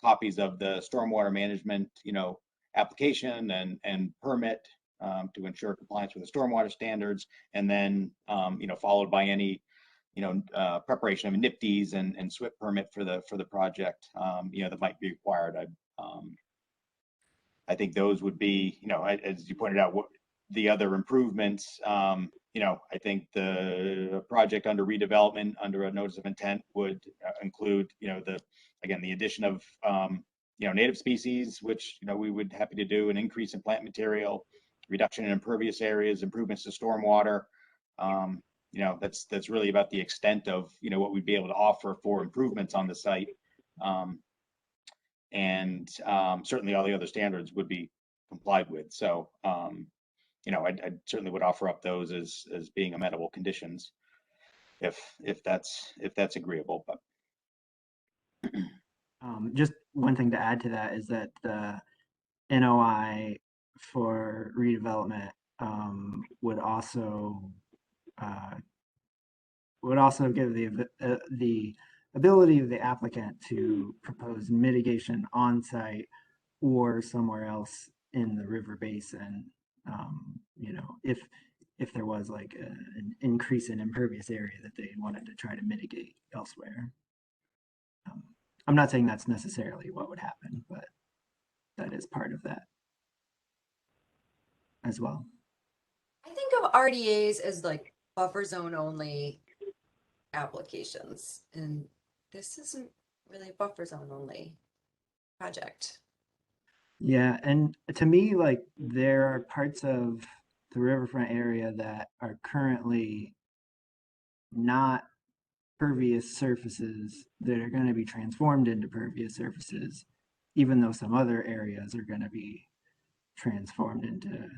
copies of the stormwater management, application and permit to ensure compliance with the stormwater standards, and then, followed by any, preparation of NIPDs and SWIP permit for the project, that might be required. I think those would be, as you pointed out, what the other improvements, I think the project under redevelopment, under a notice of intent, would include, the addition of, native species, which, we would happy to do, an increase in plant material, reduction in impervious areas, improvements to stormwater. That's really about the extent of, what we'd be able to offer for improvements on the site. And certainly all the other standards would be complied with. So, I certainly would offer up those as being amenable conditions, if that's agreeable. But just one thing to add to that is that the NOI for redevelopment would also give the ability of the applicant to propose mitigation on site or somewhere else in the river basin. If there was like an increase in impervious area that they wanted to try to mitigate elsewhere. I'm not saying that's necessarily what would happen, but that is part of that as well. I think of RDAs as like buffer zone only applications, and this isn't really a buffer zone only project. Yeah, and to me, like, there are parts of the riverfront area that are currently not pervious surfaces that are going to be transformed into pervious surfaces, even though some other areas are going to be transformed into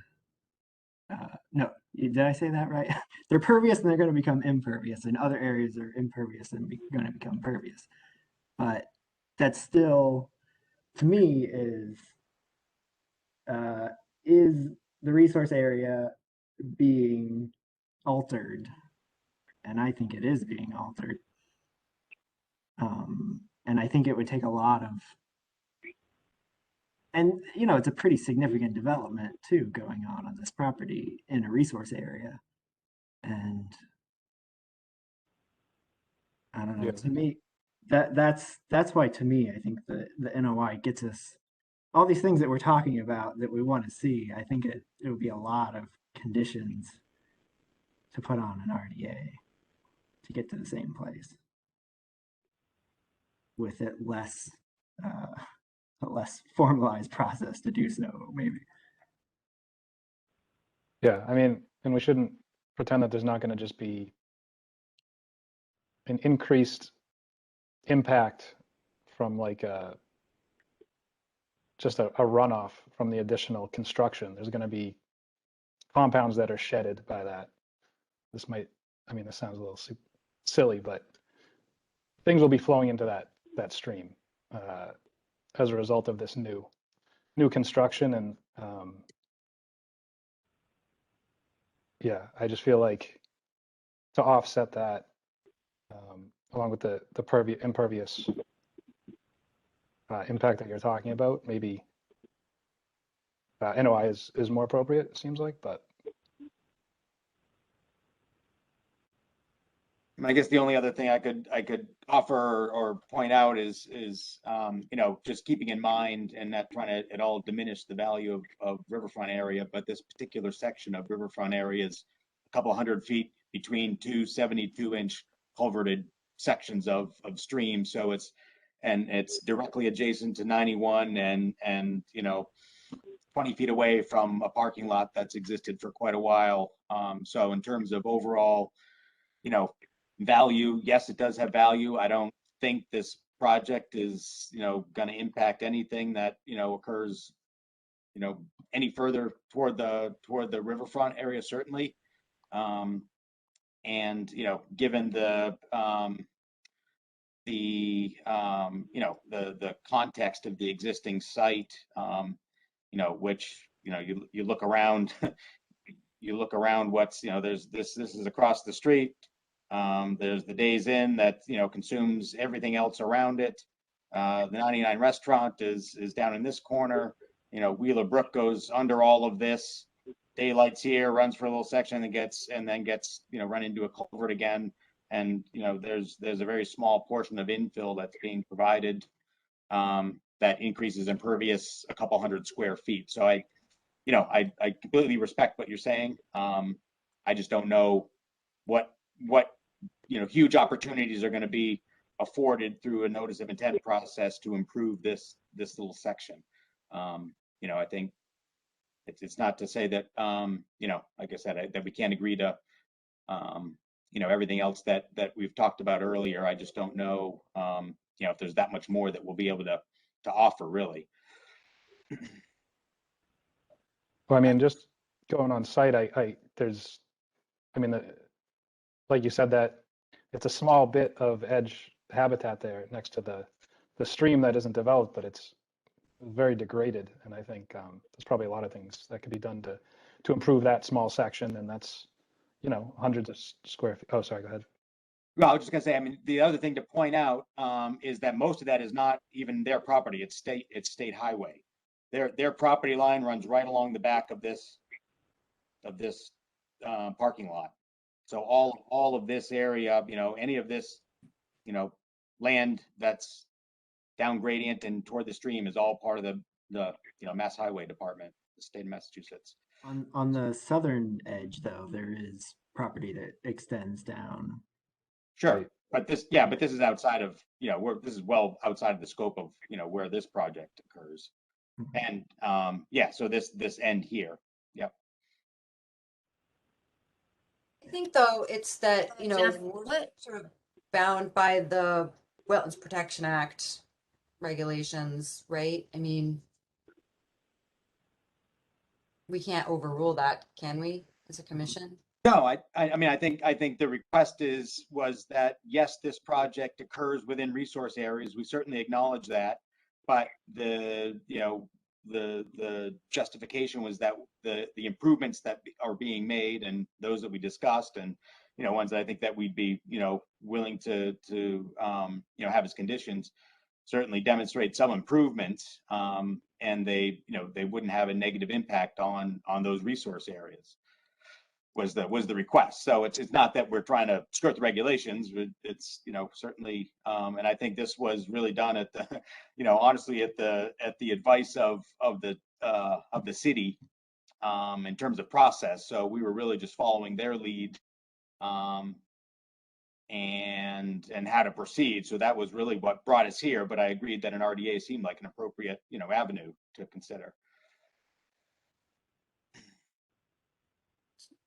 no, did I say that right? They're pervious and they're going to become impervious, and other areas are impervious and going to become pervious. But that still, to me, is the resource area being altered? And I think it is being altered. And I think it would take a lot of, and it's a pretty significant development too going on this property in a resource area. And I don't know, Yeah. to me, that's why, to me, I think the NOI gets us all these things that we're talking about that we want to see. I think it would be a lot of conditions to put on an RDA to get to the same place with it less a less formalized process to do so, maybe. Yeah, I mean, and we shouldn't pretend that there's not going to just be an increased impact from like just a runoff from the additional construction. There's going to be compounds that are shedded by that. This might, I mean, this sounds a little silly, but things will be flowing into that stream as a result of this new construction. And yeah, I just feel like to offset that, along with the impervious impact that you're talking about, maybe NOI is more appropriate, it seems like, but. I guess the only other thing I could offer or point out is you know, just keeping in mind and not trying to at all diminish the value of Riverfront area, but this particular section of Riverfront area is a couple hundred feet between two 72-inch culverted sections of stream. So it's directly adjacent to 91 and you know, 20 feet away from a parking lot that's existed for quite a while. So in terms of overall, you know, value, yes, it does have value. I don't think this project is, you know, going to impact anything that, you know, occurs, you know, any further toward the riverfront area, certainly. And, you know, given the you know, the context of the existing site, you know, which, you know, you look around, you look around what's, you know, this is across the street. There's the Days Inn that, you know, consumes everything else around it. The 99 restaurant is down in this corner. You know, Wheeler Brook goes under all of this. Daylight's here, runs for a little section and then gets, you know, run into a culvert again. And, you know, there's a very small portion of infill that's being provided that increases impervious a couple hundred square feet. So I completely respect what you're saying. I just don't know what you know, huge opportunities are going to be afforded through a notice of intent process to improve this little section. You know, I think it's not to say that you know, like I said, that we can't agree to you know, everything else that we've talked about earlier. I just don't know you know, if there's that much more that we'll be able to offer, really. Well, I mean, just going on site, I mean, like you said, that it's a small bit of edge habitat there next to the stream that isn't developed, but it's very degraded. And I think there's probably a lot of things that could be done to improve that small section. And that's, you know, hundreds of square feet. Oh, sorry, go ahead. Well, I was just gonna say, I mean, the other thing to point out is that most of that is not even their property. It's state highway. Their property line runs right along the back of this parking lot. So all of this area, you know, any of this, you know, land that's down gradient and toward the stream is all part of the you know, Mass Highway Department, the state of Massachusetts. On the southern edge, though, there is property that extends down. Sure, Right. but this is outside of, you know, this is well outside of the scope of, you know, where this project occurs. And yeah, so this end here. Yep. I think though it's that, you know, Jeff, we're what- sort of bound by the Wetlands Protection Act regulations, right? I mean, we can't overrule that, can we, as a commission? No, I mean, I think the request was that, yes, this project occurs within resource areas. We certainly acknowledge that, but the justification was that the improvements that are being made and those that we discussed, and, you know, ones that I think that we'd be, you know, willing to you know, have as conditions, certainly demonstrate some improvements, and they, you know, they wouldn't have a negative impact on those resource areas. was the request. So it's not that we're trying to skirt the regulations. It's, you know, certainly, and I think this was really done at the, you know, honestly at the advice of the city in terms of process. So we were really just following their lead and how to proceed. So that was really what brought us here. But I agreed that an RDA seemed like an appropriate, you know, avenue to consider.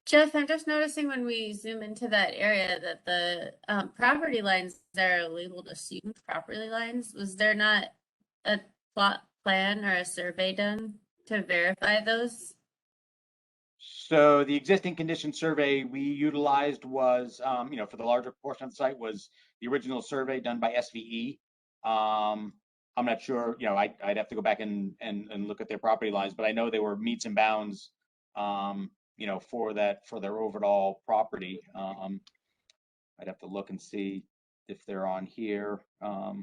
Jeff, I'm just noticing when we zoom into that area that the property lines there are labeled assumed property lines. Was there not a plot plan or a survey done to verify those? So the existing condition survey we utilized was, you know, for the larger portion of the site was the original survey done by SVE. I'm not sure, you know, I'd have to go back and look at their property lines, but I know they were meets and bounds, you know, for their overall property. I'd have to look and see if they're on here. I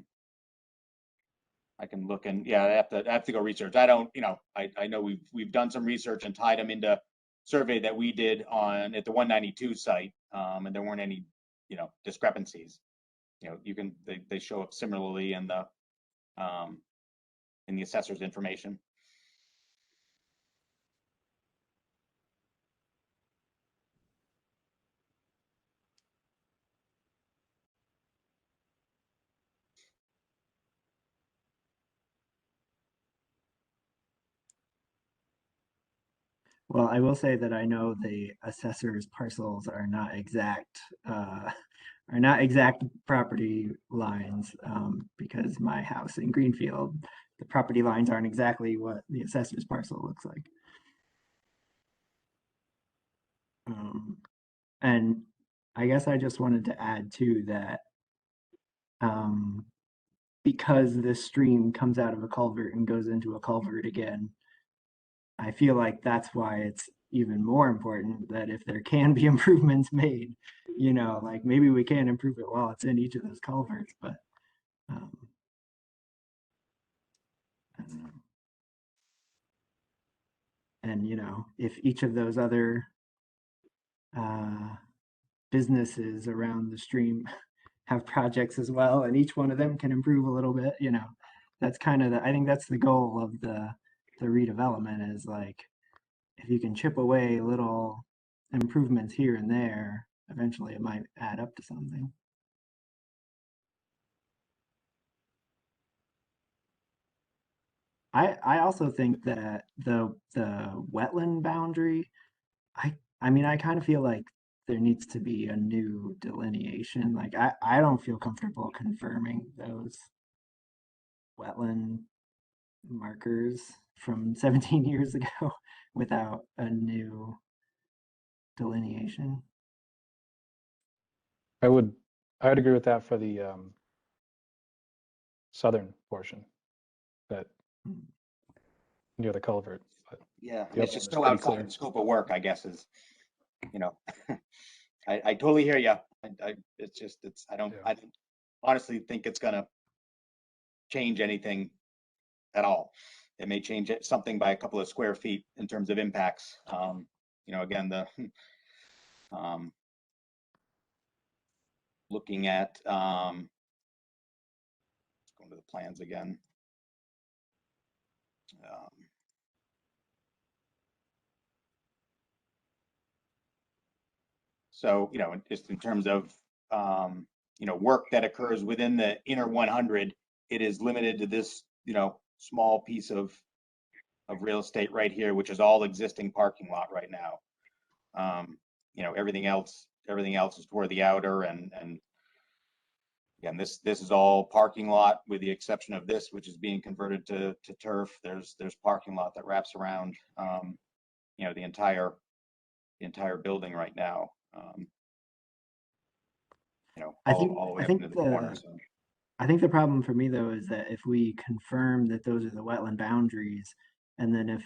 can look and yeah, I have to go research. I don't, you know, I know we've done some research and tied them into survey that we did at the 192 site, and there weren't any, you know, discrepancies. You know, they show up similarly in the assessor's information. Well, I will say that I know the assessor's parcels are not exact property lines because my house in Greenfield, the property lines aren't exactly what the assessor's parcel looks like. And I guess I just wanted to add too that because this stream comes out of a culvert and goes into a culvert again, I feel like that's why it's even more important that if there can be improvements made, you know, like maybe we can improve it while it's in each of those culverts, but I don't know. And you know, if each of those other businesses around the stream have projects as well, and each one of them can improve a little bit, you know, that's kind of I think that's the goal of the redevelopment is like, if you can chip away little improvements here and there, eventually it might add up to something. I also think that the wetland boundary, I mean, I kind of feel like there needs to be a new delineation. Like I don't feel comfortable confirming those wetland markers from 17 years ago without a new delineation. I would agree with that for the southern portion, that near the culvert. But Yeah, the it's upland just is so pretty outside clear. of the scope of work, I guess, is, you know, I totally hear you. It's just, I don't honestly think it's gonna change anything at all. It may change something by a couple of square feet in terms of impacts. You know, again, looking at, going to the plans again. So, you know, just in terms of, you know, work that occurs within the inner 100, it is limited to this, you know, small piece of real estate right here, which is all existing parking lot right now. You know, everything else is toward the outer, and again, this is all parking lot with the exception of this, which is being converted to turf. There's parking lot that wraps around, you know, the entire building right now. You know, all the way up into the corner. So. I think the problem for me though is that if we confirm that those are the wetland boundaries, and then if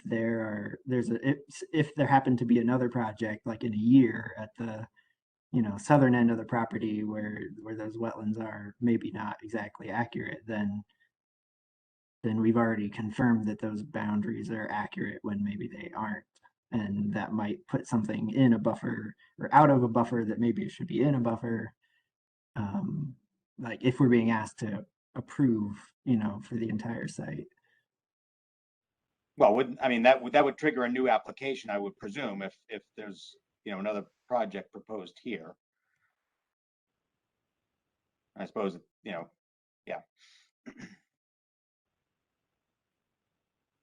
if there happened to be another project like in a year at the, you know, southern end of the property where those wetlands are maybe not exactly accurate, then we've already confirmed that those boundaries are accurate when maybe they aren't. And that might put something in a buffer or out of a buffer that maybe it should be in a buffer. Like if we're being asked to approve, for the entire site. Well, I mean, that would trigger a new application, I would presume, if there's, another project proposed here. I suppose, yeah.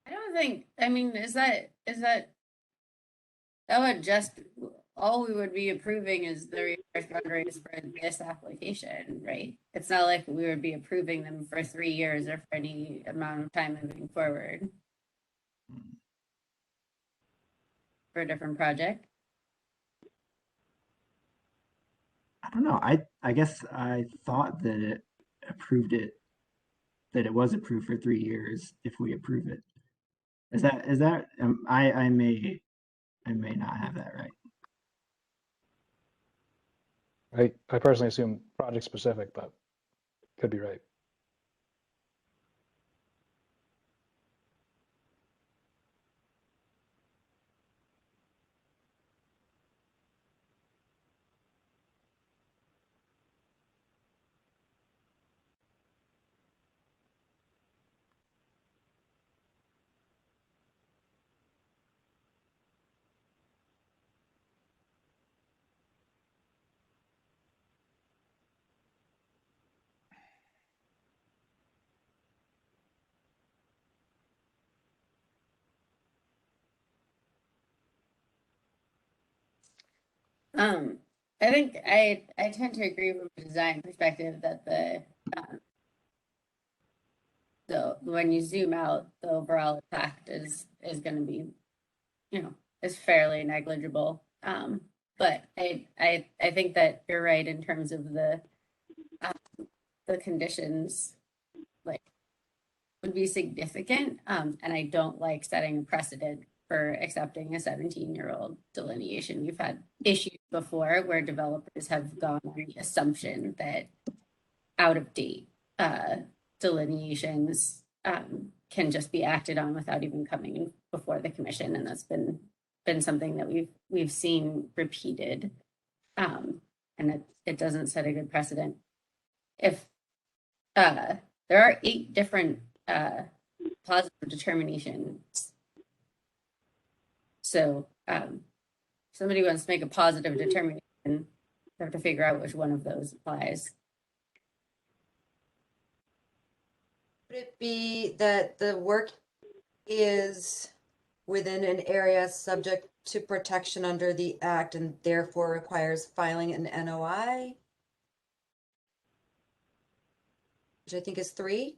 I don't think, I mean, that would just, all we would be approving is the resource boundaries for this application, right? It's not like we would be approving them for 3 years or for any amount of time moving forward for a different project. I don't know. I guess I thought that it was approved for 3 years if we approve it. Is that I may not have that right. I personally assume project specific, but could be right. I think I tend to agree from a design perspective that when you zoom out, the overall impact is going to be, is fairly negligible. But I think that you're right in terms of the conditions, like, would be significant. And I don't like setting a precedent for accepting a 17-year-old delineation. We've had issues before where developers have gone on the assumption that out of date delineations can just be acted on without even coming before the commission, and that's been something that we've seen repeated, and it doesn't set a good precedent. If there are 8 different positive determinations, so somebody wants to make a positive determination, they have to figure out which one of those applies. Would it be that the work is within an area subject to protection under the Act and therefore requires filing an NOI? Which I think is 3.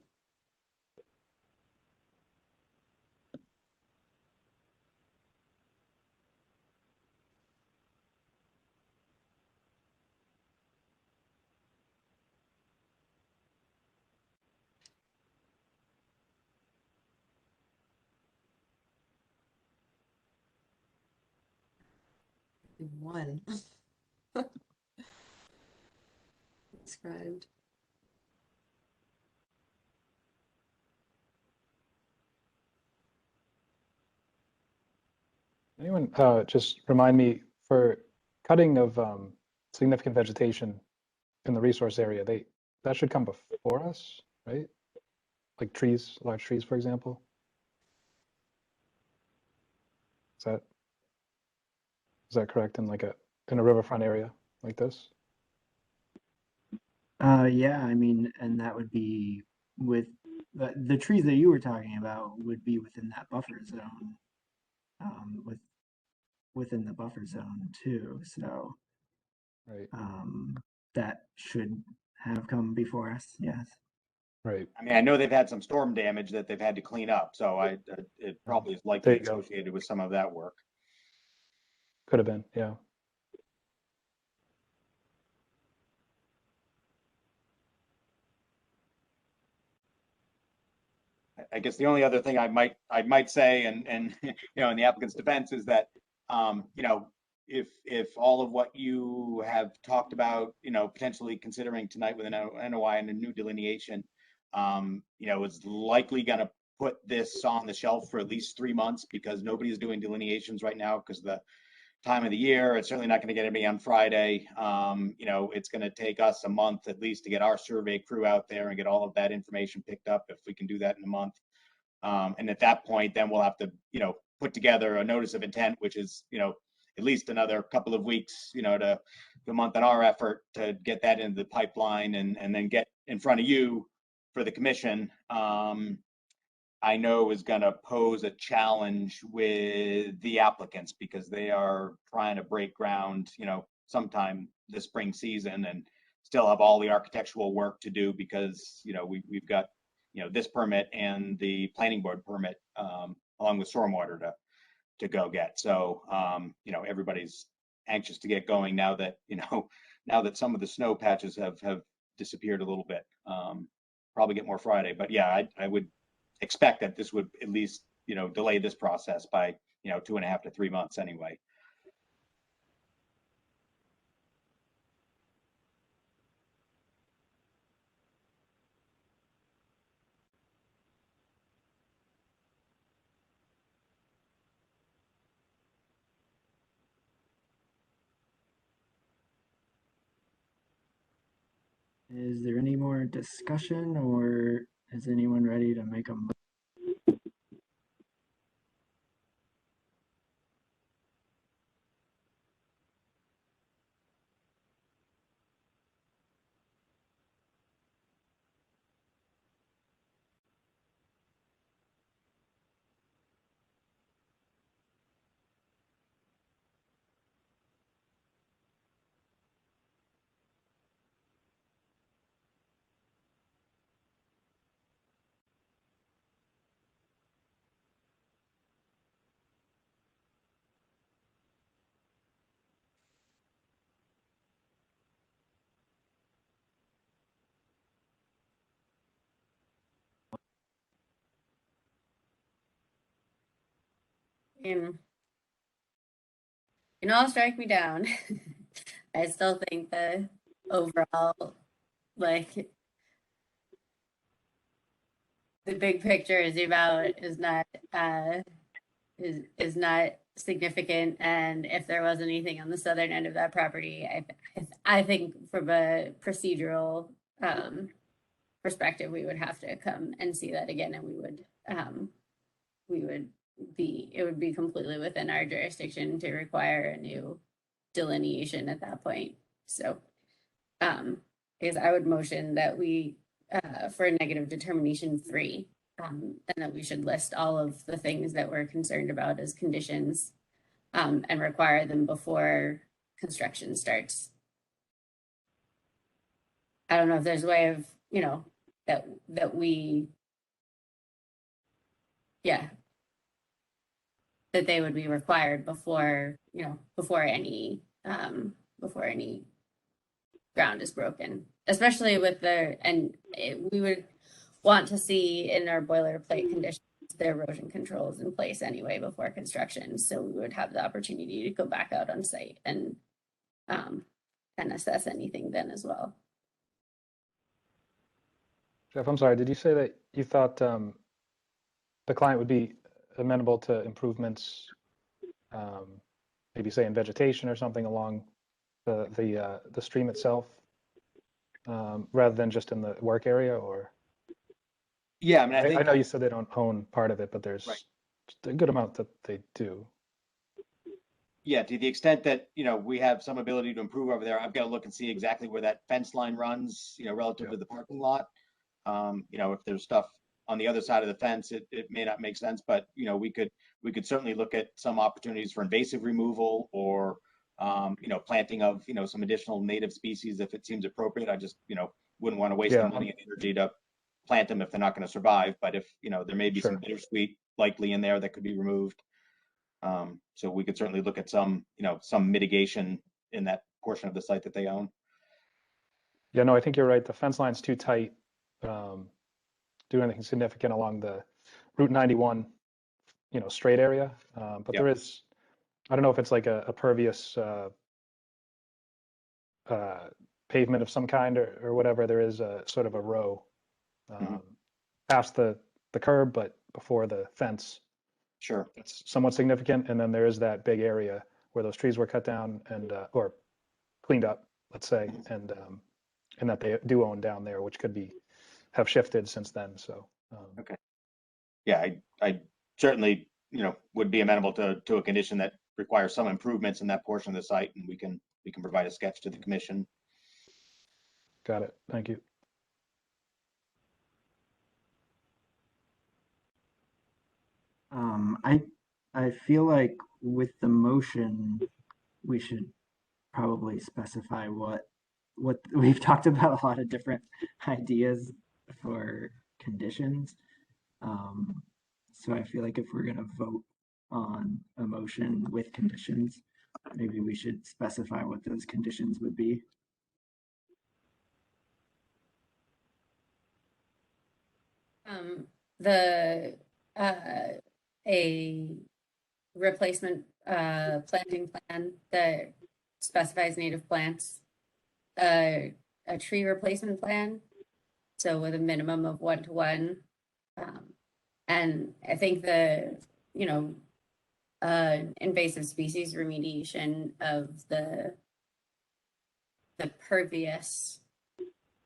One. Described. Anyone just remind me, for cutting of significant vegetation in the resource area, that should come before us, right? Like trees, large trees, for example. Is that correct in in a riverfront area like this? Yeah, I mean, and that would be with the trees that you were talking about would be within that buffer zone, within the buffer zone too. So, Right. That should have come before us. Yes. Right. I mean, I know they've had some storm damage that they've had to clean up, so it probably is likely associated with some of that work. Could have been, yeah. I guess the only other thing I might say, and in the applicant's defense, is that if all of what you have talked about, potentially considering tonight with an NOI and a new delineation, is likely going to put this on the shelf for at least 3 months because nobody is doing delineations right now because of the time of the year. It's certainly not going to get anybody on Friday. It's going to take us a month at least to get our survey crew out there and get all of that information picked up if we can do that in a month. And at that point, then we'll have to, put together a notice of intent, which is, at least another couple of weeks, to a month in our effort to get that into the pipeline and then get in front of you for the commission. I know is going to pose a challenge with the applicants because they are trying to break ground, sometime this spring season and still have all the architectural work to do because, we've got, this permit and the planning board permit along with stormwater to go get. So, everybody's anxious to get going now that, now that some of the snow patches have disappeared a little bit. Probably get more Friday, but yeah, I would expect that this would at least, delay this process by, 2.5 to 3 months anyway. Is there any more discussion or is anyone ready to make a motion? You can all strike me down. I still think the overall, like, the big picture is about is not is not significant, and if there was anything on the southern end of that property, I think from a procedural perspective, we would have to come and see that again, and it would be completely within our jurisdiction to require a new delineation at that point. So, because I would motion that we for a negative determination 3. And that we should list all of the things that we're concerned about as conditions and require them before construction starts. I don't know if there's a way of, that we, that they would be required before, before any ground is broken, especially with we would want to see in our boilerplate conditions the erosion controls in place anyway before construction, so we would have the opportunity to go back out on site and assess anything then as well. Jeff, I'm sorry, did you say that you thought the client would be amenable to improvements, maybe say in vegetation or something along the stream itself, rather than just in the work area? Or yeah, I mean, I know you said they don't own part of it, but there's right. a good amount that they do. Yeah, to the extent that, we have some ability to improve over there, I've got to look and see exactly where that fence line runs, relative to the parking lot. If there's stuff on the other side of the fence, it may not make sense, but, we could certainly look at some opportunities for invasive removal or, planting of, some additional native species if it seems appropriate. I just, wouldn't want to waste the money and energy to plant them if they're not going to survive. But if, there may be some bittersweet likely in there that could be removed. So we could certainly look at some mitigation in that portion of the site that they own. Yeah, no, I think you're right. The fence line's too tight. Do anything significant along the Route 91, straight area. But there is, I don't know if it's like a pervious pavement of some kind or whatever. There is a sort of a row past the the curb, but before the fence. Sure. It's somewhat significant. And then there is that big area where those trees were cut down and or cleaned up, let's say, and that they do own down there, which could have shifted since then. So Okay. Yeah, I certainly, would be amenable to a condition that requires some improvements in that portion of the site, and we can provide a sketch to the commission. got it. Thank you. I feel like with the motion, we should probably specify what we've talked about a lot of different ideas for conditions. So I feel like if we're gonna vote on a motion with conditions, maybe we should specify what those conditions would be. A replacement planting plan that specifies native plants, a tree replacement plan, so with a minimum of 1-to-1. And I think invasive species remediation of the pervious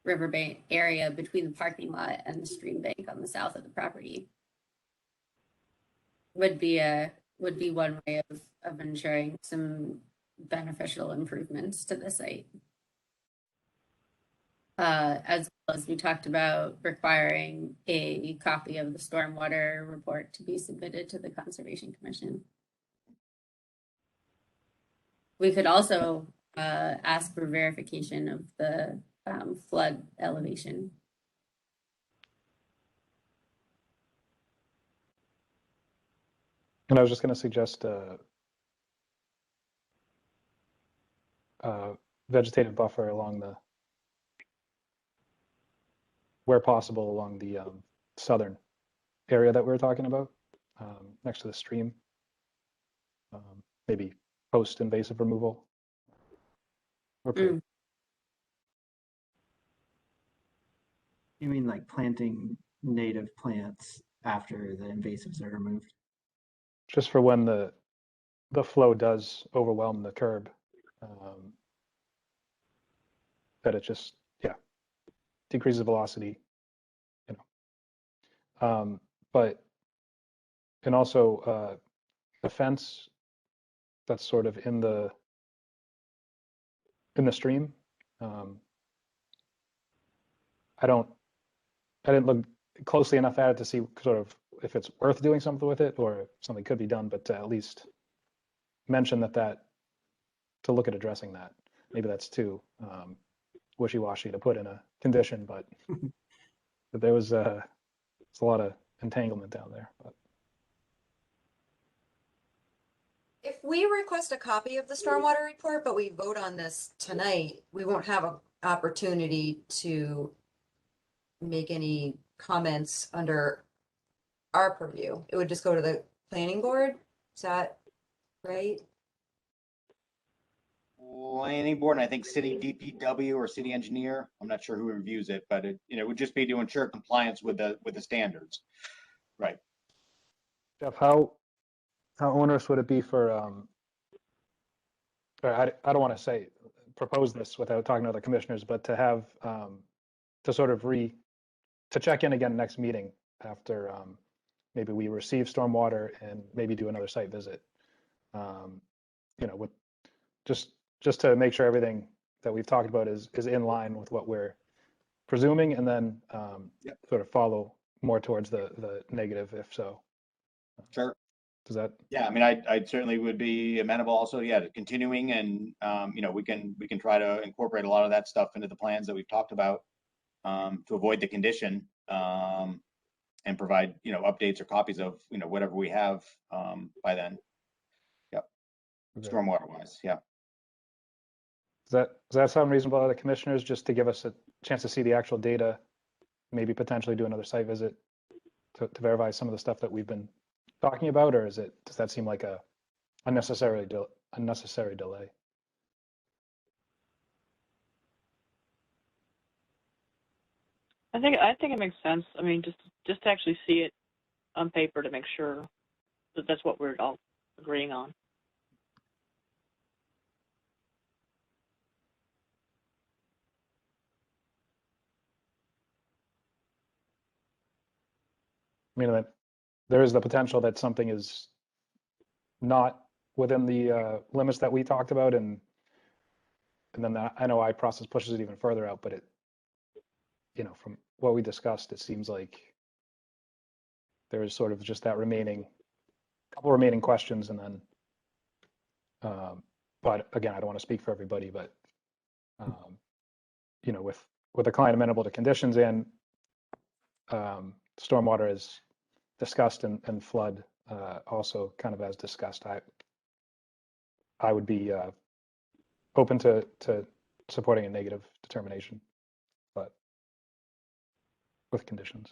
riverbank area between the parking lot and the stream bank on the south of the property would be one way of ensuring some beneficial improvements to the site. As well as we talked about requiring a copy of the stormwater report to be submitted to the Conservation Commission. We could also ask for verification of the flood elevation. And I was just going to suggest vegetative buffer along where possible, along the southern area that we were talking about, next to the stream. Maybe post-invasive removal. You mean like planting native plants after the invasives are removed? Just for when the flow does overwhelm the curb, that it just decreases velocity, but and also the fence that's sort of in the stream. I didn't look closely enough at it to see sort of if it's worth doing something with it or if something could be done, but at least mention that to look at addressing that. Maybe that's too wishy-washy to put in a condition, but there was a lot of entanglement down there. But. If we request a copy of the stormwater report, but we vote on this tonight, we won't have an opportunity to make any comments under our purview. It would just go to the planning board. Is that right? Planning board, and I think city DPW or city engineer. I'm not sure who reviews it, but it would just be to ensure compliance with the standards. Right. Jeff, how onerous would it be for I don't want to propose this without talking to other commissioners, but to have to sort of to check in again next meeting after maybe we receive stormwater and maybe do another site visit, with just to make sure everything that we've talked about is in line with what we're presuming, and then sort of follow more towards the negative if so. Sure. Does that? Yeah, I mean, I certainly would be amenable also, to continuing, and we can try to incorporate a lot of that stuff into the plans that we've talked about to avoid the condition, and provide updates or copies of whatever we have by then. Yep. Okay. Stormwater wise, yeah. Does that sound reasonable to the commissioners, just to give us a chance to see the actual data, maybe potentially do another site visit to verify some of the stuff that we've been talking about, or does that seem like a unnecessary delay? I think it makes sense. I mean, just to actually see it on paper to make sure that that's what we're all agreeing on. I mean, that there is the potential that something is not within the limits that we talked about, and then the NOI process pushes it even further out. But it, you know, from what we discussed, it seems like there is sort of just that couple remaining questions, and then, but again, I don't want to speak for everybody, but you know, with a client amenable to conditions and stormwater is discussed and flood also kind of as discussed, I would be open to supporting a negative determination, but with conditions.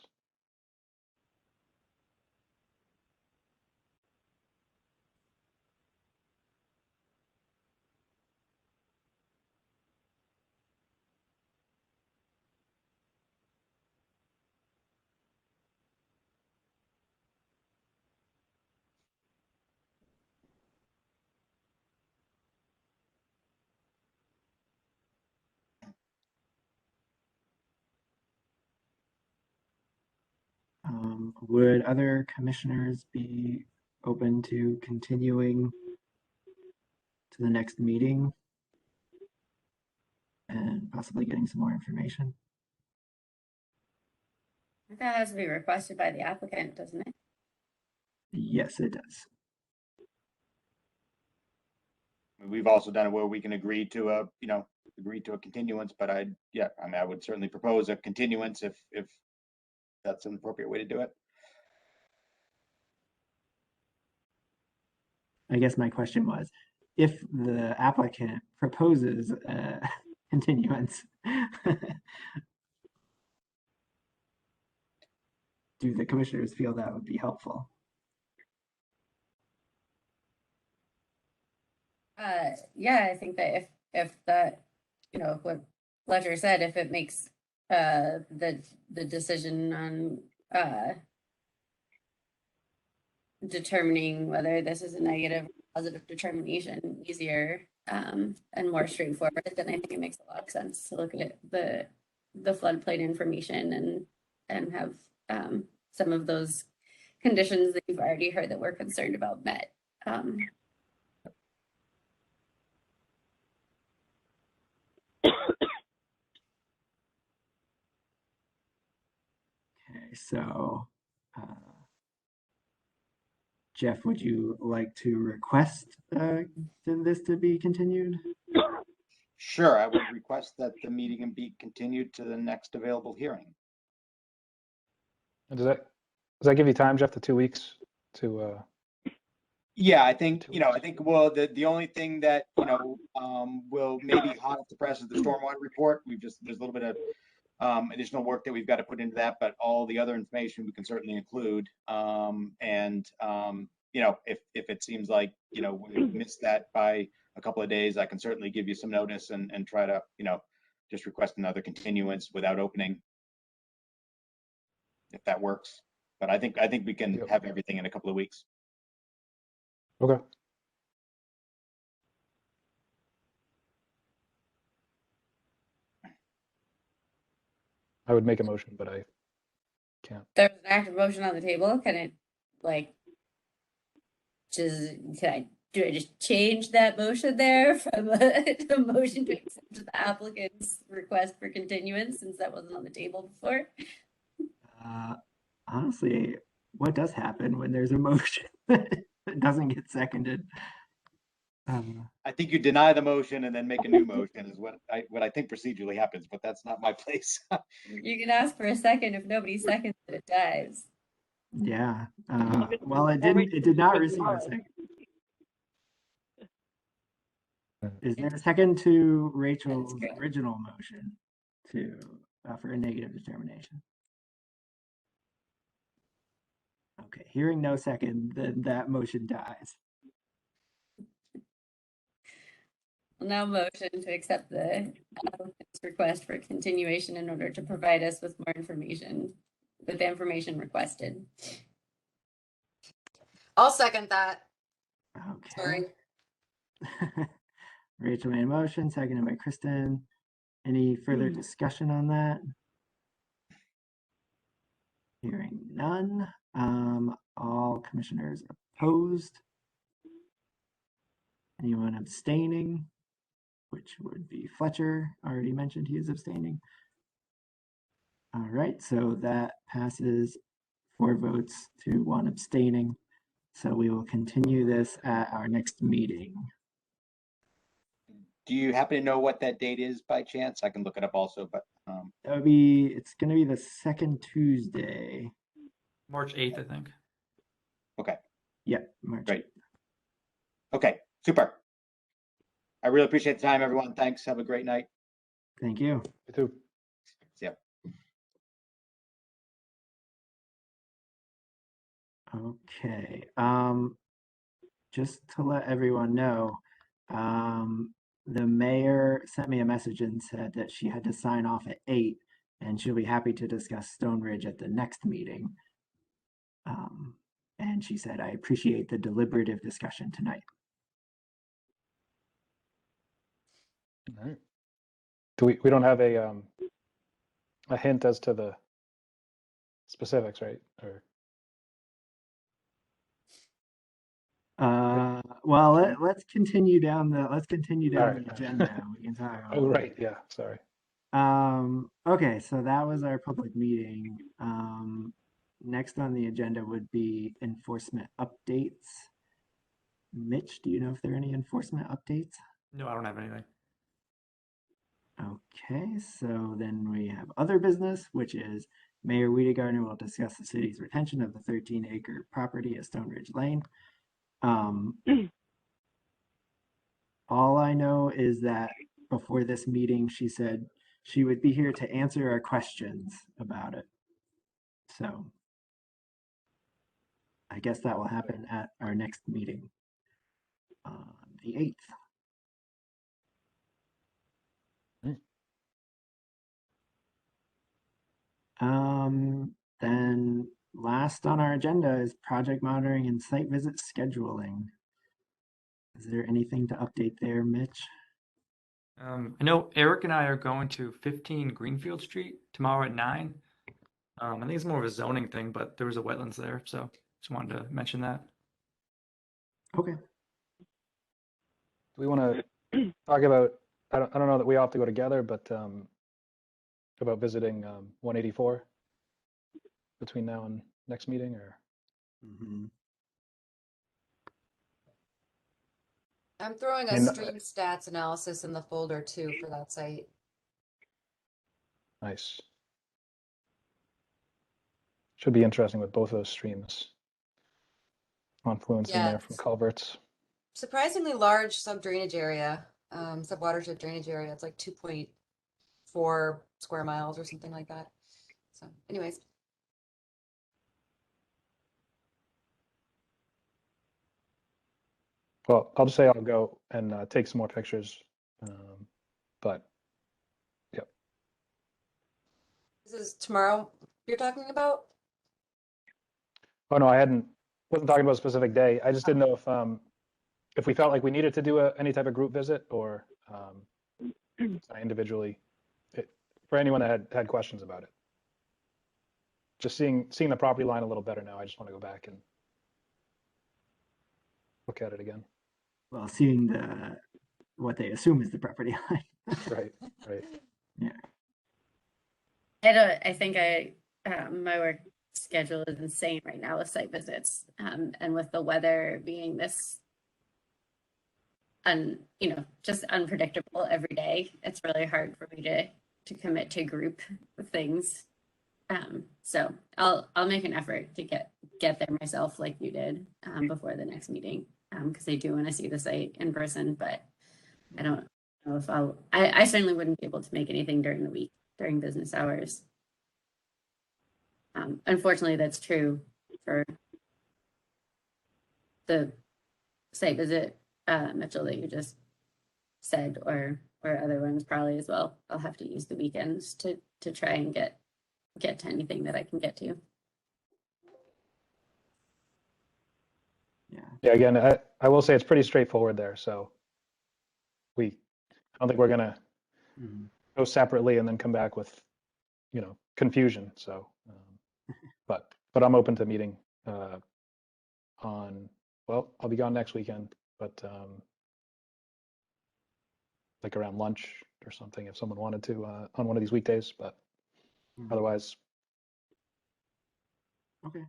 Would other commissioners be open to continuing to the next meeting and possibly getting some more information? That has to be requested by the applicant, doesn't it? Yes, it does. We've also done it where we can agree to a continuance, but I mean, I would certainly propose a continuance if that's an appropriate way to do it. I guess my question was, if the applicant proposes a continuance, do the commissioners feel that would be helpful? Yeah, I think that if that, you know, what Ledger said, if it makes the decision on determining whether this is a negative or positive determination easier and more straightforward, then I think it makes a lot of sense to look at the floodplain information and have some of those conditions that you've already heard that we're concerned about met. Okay, so Jeff, would you like to request this to be continued? Sure, I would request that the meeting be continued to the next available hearing. And does that give you time, Jeff, the 2 weeks to? Yeah, I think, well, the only thing that, will maybe hot off the press is the stormwater report. There's a little bit of additional work that we've got to put into that, but all the other information we can certainly include. If it seems like, we missed that by a couple of days, I can certainly give you some notice and try to, just request another continuance without opening, if that works. But I think we can have everything in a couple of weeks. Okay. I would make a motion, but I can't. There's an active motion on the table. Can it do I just change that motion there from a motion to accept the applicant's request for continuance since that wasn't on the table before? Honestly, what does happen when there's a motion that doesn't get seconded? I think you deny the motion and then make a new motion is what I think procedurally happens, but that's not my place. You can ask for a second. If nobody seconds it, it dies. Yeah. Well, it did not receive a second. Is there a second to Rachel's original motion for a negative determination? Okay, hearing no second, then that motion dies. Now motion to accept the applicant's request for continuation in order to provide us with more information, with the information requested. I'll second that. Okay. Sorry. Rachel made a motion, seconded by Kristen. Any further discussion on that? Hearing none. All commissioners opposed? Anyone abstaining? Which would be Fletcher, already mentioned he is abstaining. All right, so that passes 4 votes to 1 abstaining. So we will continue this at our next meeting. Do you happen to know what that date is by chance? I can look it up also, but That would be, it's gonna be the second Tuesday. March 8th, I think. okay, Yep, March. Great. Okay, super. I really appreciate the time, everyone. Thanks. Have a great night. Thank you. You too. See ya. Okay, just to let everyone know, the mayor sent me a message and said that she had to sign off at 8 and she'll be happy to discuss Stone Ridge at the next meeting. And she said, I appreciate the deliberative discussion tonight. All right. Do we don't have a hint as to the specifics, right? Or Well, let's continue down the All right. agenda. We can talk about oh, it. right. Yeah. Sorry. Okay, so that was our public meeting. Next on the agenda would be enforcement updates. Mitch, do you know if there are any enforcement updates? No, I don't have anything. Okay, so then we have other business, which is Mayor Wiedegartner will discuss the city's retention of the 13-acre property at Stone Ridge Lane. All I know is that before this meeting, she said she would be here to answer our questions about it. So I guess that will happen at our next meeting on the 8th. Then last on our agenda is project monitoring and site visit scheduling. Is there anything to update there, Mitch? I know Eric and I are going to 15 Greenfield Street tomorrow at 9. I think it's more of a zoning thing, but there was a wetlands there, so just wanted to mention that. Okay. Do we want to talk about? I don't know that we all have to go together, but about visiting 184 between now and next meeting, or I'm throwing a And, stream stats analysis in the folder too for that site. nice. Should be interesting with both those streams confluence in there from it's culverts. surprisingly large sub drainage area, sub watershed drainage area. It's like 2.4 square miles or something like that. So, anyways. Well, I'll just say I'll go and take some more pictures, but yep. This is tomorrow you're talking about? Oh no, wasn't talking about a specific day. I just didn't know if we felt like we needed to do any type of group visit or individually, for anyone that had questions about it. Just seeing the property line a little better now. I just want to go back and look at it again. Well, seeing what they assume is the property line. Right. Yeah. I think my work schedule is insane right now with site visits, and with the weather being this just unpredictable every day, it's really hard for me to commit to group things. So I'll make an effort to get there myself like you did before the next meeting, because I do want to see the site in person, but I don't know if I certainly wouldn't be able to make anything during the week, during business hours. Unfortunately, that's true for the site visit, Mitchell, that you just said, or or other ones probably as well. I'll have to use the weekends to try and get to anything that I can get to. Yeah. Yeah, again, I will say it's pretty straightforward there. So I don't think we're gonna Mhm. go separately and then come back with, confusion. So, but I'm open to meeting I'll be gone next weekend, but like around lunch or something if someone wanted to on one of these weekdays, but Mhm. otherwise, Okay.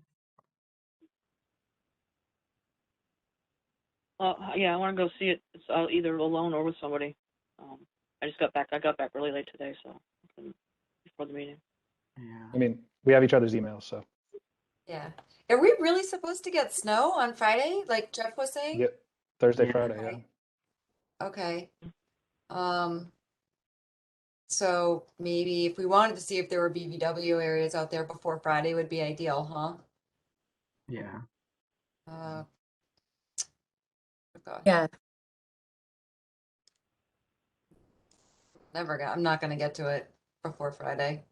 Yeah, I want to go see it. It's either alone or with somebody. I got back really late today, so before the meeting. Yeah. I mean, we have each other's emails, so Yeah. Are we really supposed to get snow on Friday, like Jeff was saying? yeah, Thursday, Yeah. Friday, yeah. Okay. Okay. So maybe if we wanted to see if there were BVW areas out there before Friday would be ideal, huh? Yeah. Oh God. Yeah. I'm not gonna get to it before Friday.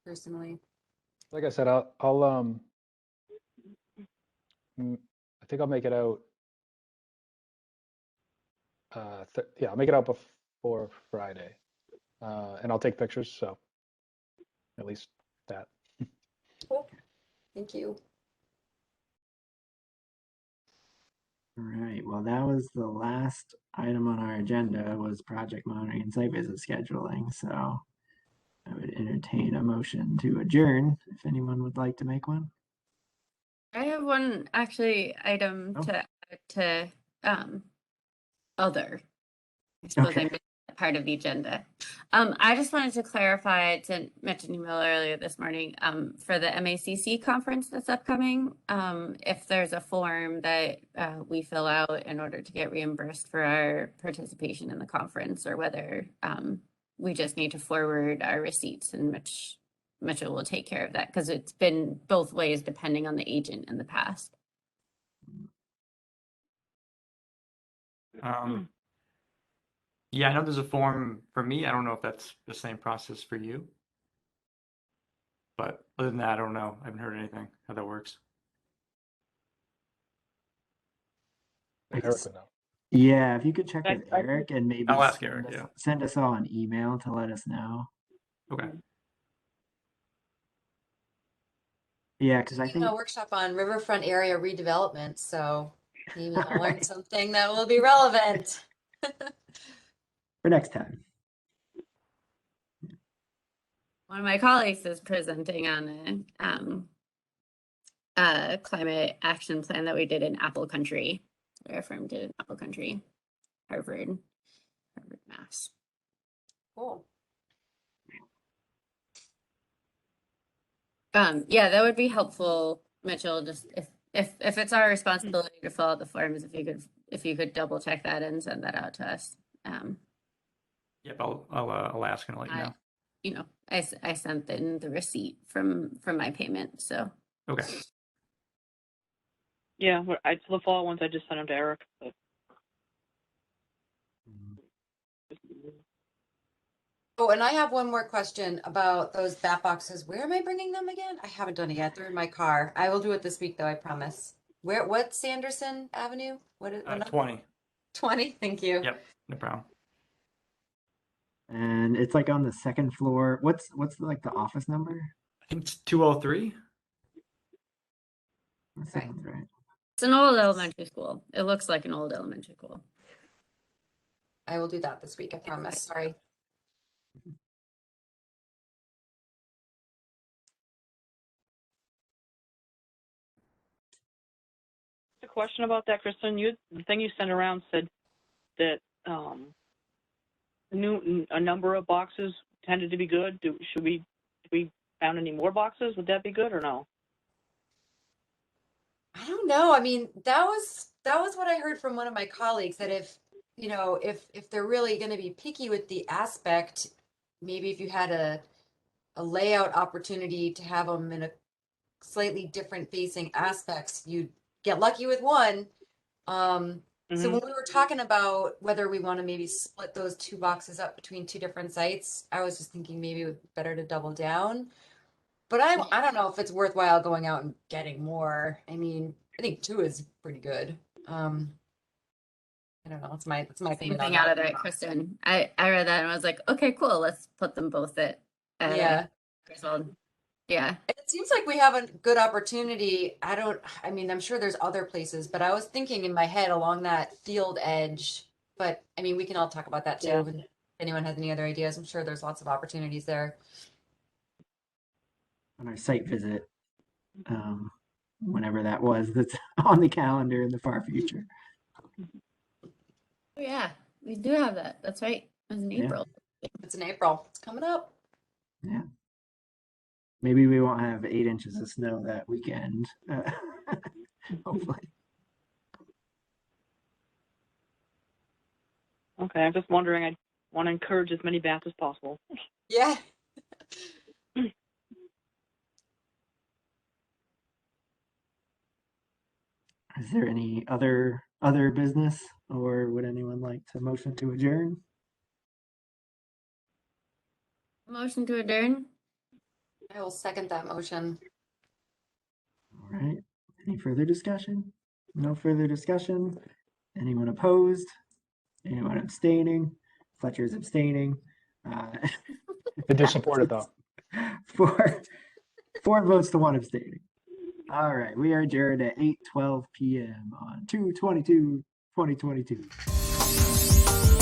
Personally. Like I said, I'll I think I'll make it out. I'll make it out before Friday, and I'll take pictures. So at least that. Cool. Thank you. All right. Well, that was the last item on our agenda was project monitoring and site visit scheduling. So I would entertain a motion to adjourn if anyone would like to make one. I have one actually item Oh. to add to other. I suppose I Okay. missed that part of the agenda. I just wanted to clarify, I sent Mitch an email earlier this morning, for the MACC conference that's upcoming. If there's a form that we fill out in order to get reimbursed for our participation in the conference, or whether we just need to forward our receipts, and Mitchell will take care of that, because it's been both ways depending on the agent in the past. Yeah, I know there's a form for me. I don't know if that's the same process for you. But other than that, I don't know. I haven't heard anything how that works. Eric would know. Yeah, if you could check with I- Eric and maybe I'll ask Eric, yeah. send us all an email to let us know. Okay. Yeah, because I Taking think a workshop on Riverfront area redevelopment, so maybe I'll learn Right. something that will be relevant. for next time. One of my colleagues is presenting on a climate action plan that we did in Apple Country. Our firm did in Apple Country, Harvard, Mass. Cool. Yeah, that would be helpful, Mitchell. Just if it's our responsibility to fill out the forms, if you could double check that and send that out to us. Yep, I'll ask and I'll let you know. You know, I sent in the receipt from my payment, so. Okay. Yeah, the fall ones I just sent them to Eric. But... Oh, and I have one more question about those bat boxes. Where am I bringing them again? I haven't done it yet. They're in my car. I will do it this week, though, I promise. What Sanderson Avenue? What is what 20. 20? Thank you. Yep, no problem. And it's like on the second floor. What's like the office number? I think it's 203. That Okay. sounds right. It's an old elementary school. It looks like an old elementary school. I will do that this week, I promise. Sorry. A question about that, Kristen. The thing you sent around said that a number of boxes tended to be good. If we found any more boxes, would that be good or no? I don't know. I mean, that was what I heard from one of my colleagues, that if they're really going to be picky with the aspect, maybe if you had a layout opportunity to have them in a slightly different facing aspects, you'd get lucky with one. So Mhm. when we were talking about whether we want to maybe split those 2 boxes up between 2 different sites, I was just thinking maybe it would be better to double down. But I don't know if it's worthwhile going out and getting more. I mean, I think 2 is pretty good. I don't know. It's my Same opinion on thing out that. of there, Kristen. I read that and I was like, okay, cool. Let's put them both at Yeah. Griswold. Yeah. It seems like we have a good opportunity. I mean, I'm sure there's other places, but I was thinking in my head along that field edge. But I mean, we can all talk about that too. Yeah. And if anyone has any other ideas, I'm sure there's lots of opportunities there. On our site visit, whenever that was, that's on the calendar in the far future. Oh, yeah. We do have that. That's right. It was in Yeah. April. It's in April. It's coming up. Yeah. Maybe we won't have 8 inches of snow that weekend. Hopefully. Okay, I'm just wondering. I want to encourage as many baths as possible. Yeah. Is there any other business, or would anyone like to motion to adjourn? Motion to adjourn. I will second that motion. All right. Any further discussion? No further discussion. Anyone opposed? Anyone abstaining? Fletcher's abstaining. I do support it though. Four votes to 1 abstaining. All right, we are adjourned at 8:12 p.m. on 2/22/2022.